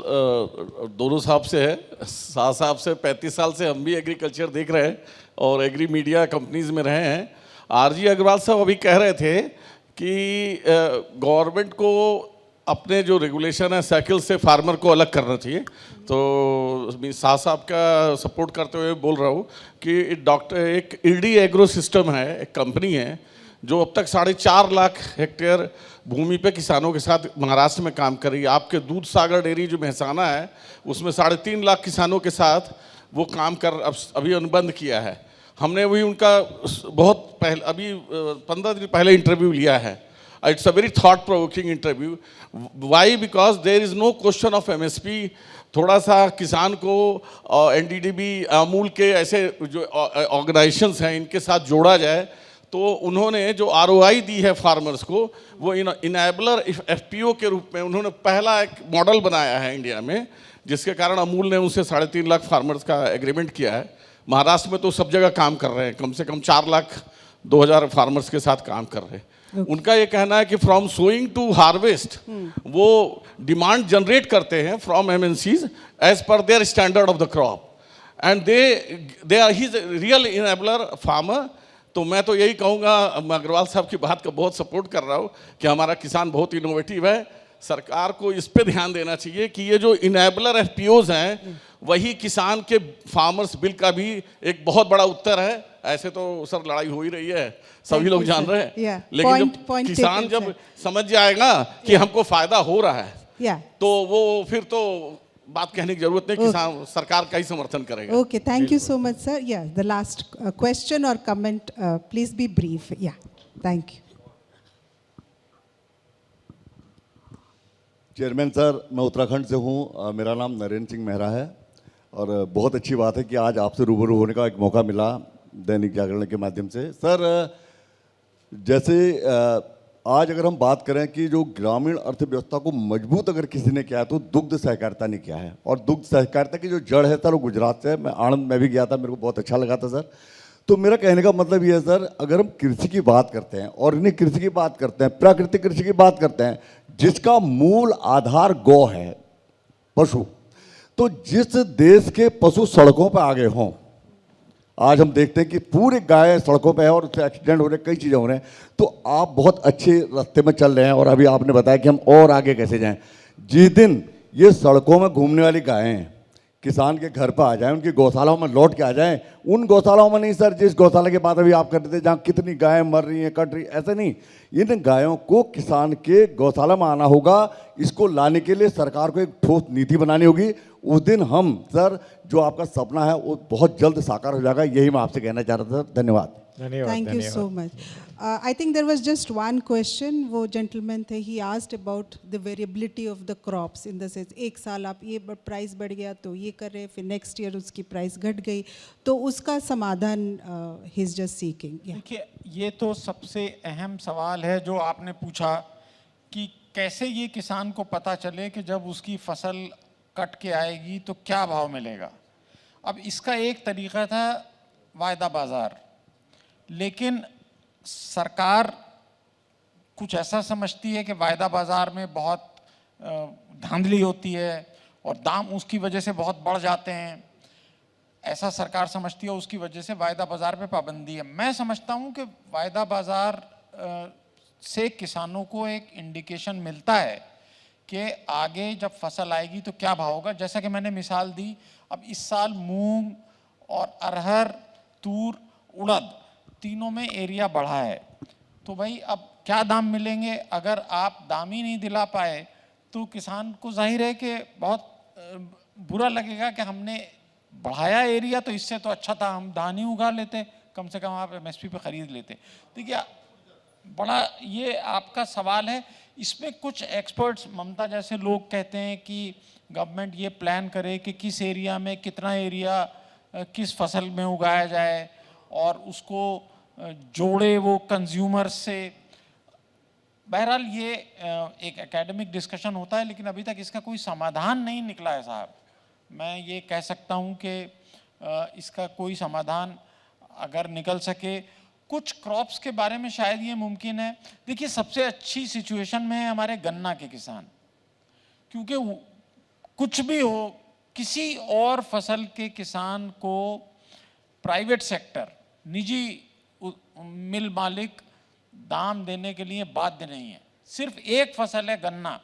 दोनों साहब से है। शाह साहब से 35 साल से हम भी एग्रीकल्चर देख रहे हैं और एग्री मीडिया कंपनीज में रहे हैं। आरजी अग्रवाल साहब अभी कह रहे थे कि गवर्नमेंट को अपने जो रेगुलेशन है साइकिल से फार्मर को अलग करना चाहिए। तो शाह साहब का सपोर्ट करते हुए बोल रहा हूँ कि एक ईडी एग्रो सिस्टम है, एक कंपनी है जो अब तक 4.5 लाख हेक्टेयर भूमि पे किसानों के साथ महाराष्ट्र में काम कर रही है। आपके दूध सागर डेयरी जो मेहसाना है उसमें 3.5 लाख किसानों के साथ वो काम कर अभी अनुबंध किया है। हमने वही उनका बहुत पहले अभी 15 दिन पहले इंटरव्यू लिया है। It's a very thought provoking interview. Why? Because there is no question of MSP। थोड़ा सा किसान को NDDB, अमूल के ऐसे जो ऑर्गेनाइजेशंस हैं इनके साथ जोड़ा जाए तो उन्होंने जो ROI दी है फार्मर्स को वो इनेबलर FPO के रूप में उन्होंने पहला एक मॉडल बनाया है इंडिया में, जिसके कारण अमूल ने उनसे 3.5 लाख फार्मर्स का एग्रीमेंट किया है। महाराष्ट्र में तो सब जगह काम कर रहे हैं, कम से कम 4,02,000 फार्मर्स के साथ काम कर रहे हैं। उनका ये कहना है कि फ्रॉम सोइंग टू हार्वेस्ट वो डिमांड जनरेट करते हैं from MNCs as per their standard of the crop and they are he real enabler farmer. तो मैं तो यही कहूँगा, मैं अग्रवाल साहब की बात का बहुत सपोर्ट कर रहा हूँ कि हमारा किसान बहुत इनोवेटिव है। सरकार को इस पे ध्यान देना चाहिए कि ये जो इनेबलर FPOs हैं वही किसान के फार्मर्स बिल का भी एक बहुत बड़ा उत्तर है। ऐसे तो सर लड़ाई हो ही रही है, सभी लोग जान रहे हैं, लेकिन जब किसान जब समझ जाएगा कि हमको फायदा हो रहा है तो वो फिर तो बात कहने की जरूरत नहीं, किसान सरकार का ही समर्थन करेगा। Okay, thank you so much sir. या द लास्ट क्वेश्चन और कमेंट, प्लीज बी ब्रीफ। या थैंक यू। चेयरमैन सर, मैं उत्तराखंड से हूँ, मेरा नाम नरेंद्र सिंह मेहरा है और बहुत अच्छी बात है कि आज आपसे रूबरू होने का एक मौका मिला दैनिक जागरण के माध्यम से। सर, जैसे आज अगर हम बात करें कि जो ग्रामीण अर्थव्यवस्था को मजबूत अगर किसी ने किया है तो दुग्ध सहकारिता ने किया है, और दुग्ध सहकारिता की जो जड़ है सर वो गुजरात से है। मैं आनंद में भी गया था, मेरे को बहुत अच्छा लगा था सर। तो मेरा कहने का मतलब ये है सर, अगर हम कृषि की बात करते हैं, ऑर्गेनिक कृषि की बात करते हैं, प्राकृतिक कृषि की बात करते हैं, जिसका मूल आधार गौ है, पशु, तो जिस देश के पशु सड़कों पर आगे हों, आज हम देखते हैं कि पूरे गाय सड़कों पे है और उससे एक्सीडेंट हो रहे हैं, कई चीज़ें हो रहे हैं। तो आप बहुत अच्छे रास्ते में चल रहे हैं और अभी आपने बताया कि हम और आगे कैसे जाएं। जिस दिन ये सड़कों में घूमने वाली गायें किसान के घर पर आ जाएं, उनकी गौशालाओं में लौट के आ जाएं, उन गौशालाओं में नहीं सर जिस गौशाला की बात अभी आप कर रहे थे जहाँ कितनी गायें मर रही हैं, कट रही, ऐसे नहीं, इन गायों को किसान के गौशाला में आना होगा। इसको लाने के लिए सरकार को एक ठोस नीति बनानी होगी। उस दिन हम सर जो आपका सपना है वो बहुत जल्द साकार हो जाएगा, यही मैं आपसे कहना चाह रहा था सर। धन्यवाद। Thank you so much. I think there was just one question. वो gentleman थे, he asked about the variability of the crops in the sense एक साल आप ये प्राइस बढ़ गया तो ये कर रहे, फिर नेक्स्ट ईयर उसकी प्राइस घट गई, तो उसका समाधान he is just seeking. देखिए, ये तो सबसे अहम सवाल है जो आपने पूछा कि कैसे ये किसान को पता चले कि जब उसकी फसल कट के आएगी तो क्या भाव मिलेगा। अब इसका एक तरीका था वायदा बाजार, लेकिन सरकार कुछ ऐसा समझती है कि वायदा बाजार में बहुत धांधली होती है और दाम उसकी वजह से बहुत बढ़ जाते हैं, ऐसा सरकार समझती है, उसकी वजह से वायदा बाजार पे पाबंदी है। मैं समझता हूँ कि वायदा बाजार से किसानों को एक इंडिकेशन मिलता है कि आगे जब फसल आएगी तो क्या भाव होगा। जैसा कि मैंने मिसाल दी, अब इस साल मूंग और अरहर, तूर, उड़द तीनों में एरिया बढ़ा है, तो भाई अब क्या दाम मिलेंगे। अगर आप दाम ही नहीं दिला पाए तो किसान को जाहिर है कि बहुत बुरा लगेगा कि हमने बढ़ाया एरिया तो इससे तो अच्छा था हम धान ही उगा लेते, कम से कम आप MSP पे ख़रीद लेते। देखिए, बड़ा ये आपका सवाल है, इसमें कुछ एक्सपर्ट्स ममता जैसे लोग कहते हैं कि गवर्नमेंट ये प्लान करे कि किस एरिया में कितना एरिया किस फसल में उगाया जाए और उसको जोड़े वो कंज्यूमर्स से। बहरहाल ये एक एकेडमिक डिस्कशन होता है, लेकिन अभी तक इसका कोई समाधान नहीं निकला है साहब। मैं ये कह सकता हूँ कि इसका कोई समाधान अगर निकल सके, कुछ क्रॉप्स के बारे में शायद ये मुमकिन है। देखिए, सबसे अच्छी सिचुएशन में है हमारे गन्ना के किसान, क्योंकि कुछ भी हो, किसी और फसल के किसान को प्राइवेट सेक्टर, निजी मिल मालिक दाम देने के लिए बाध्य नहीं है। सिर्फ एक फसल है गन्ना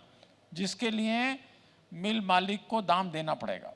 जिसके लिए मिल मालिक को दाम देना पड़ेगा।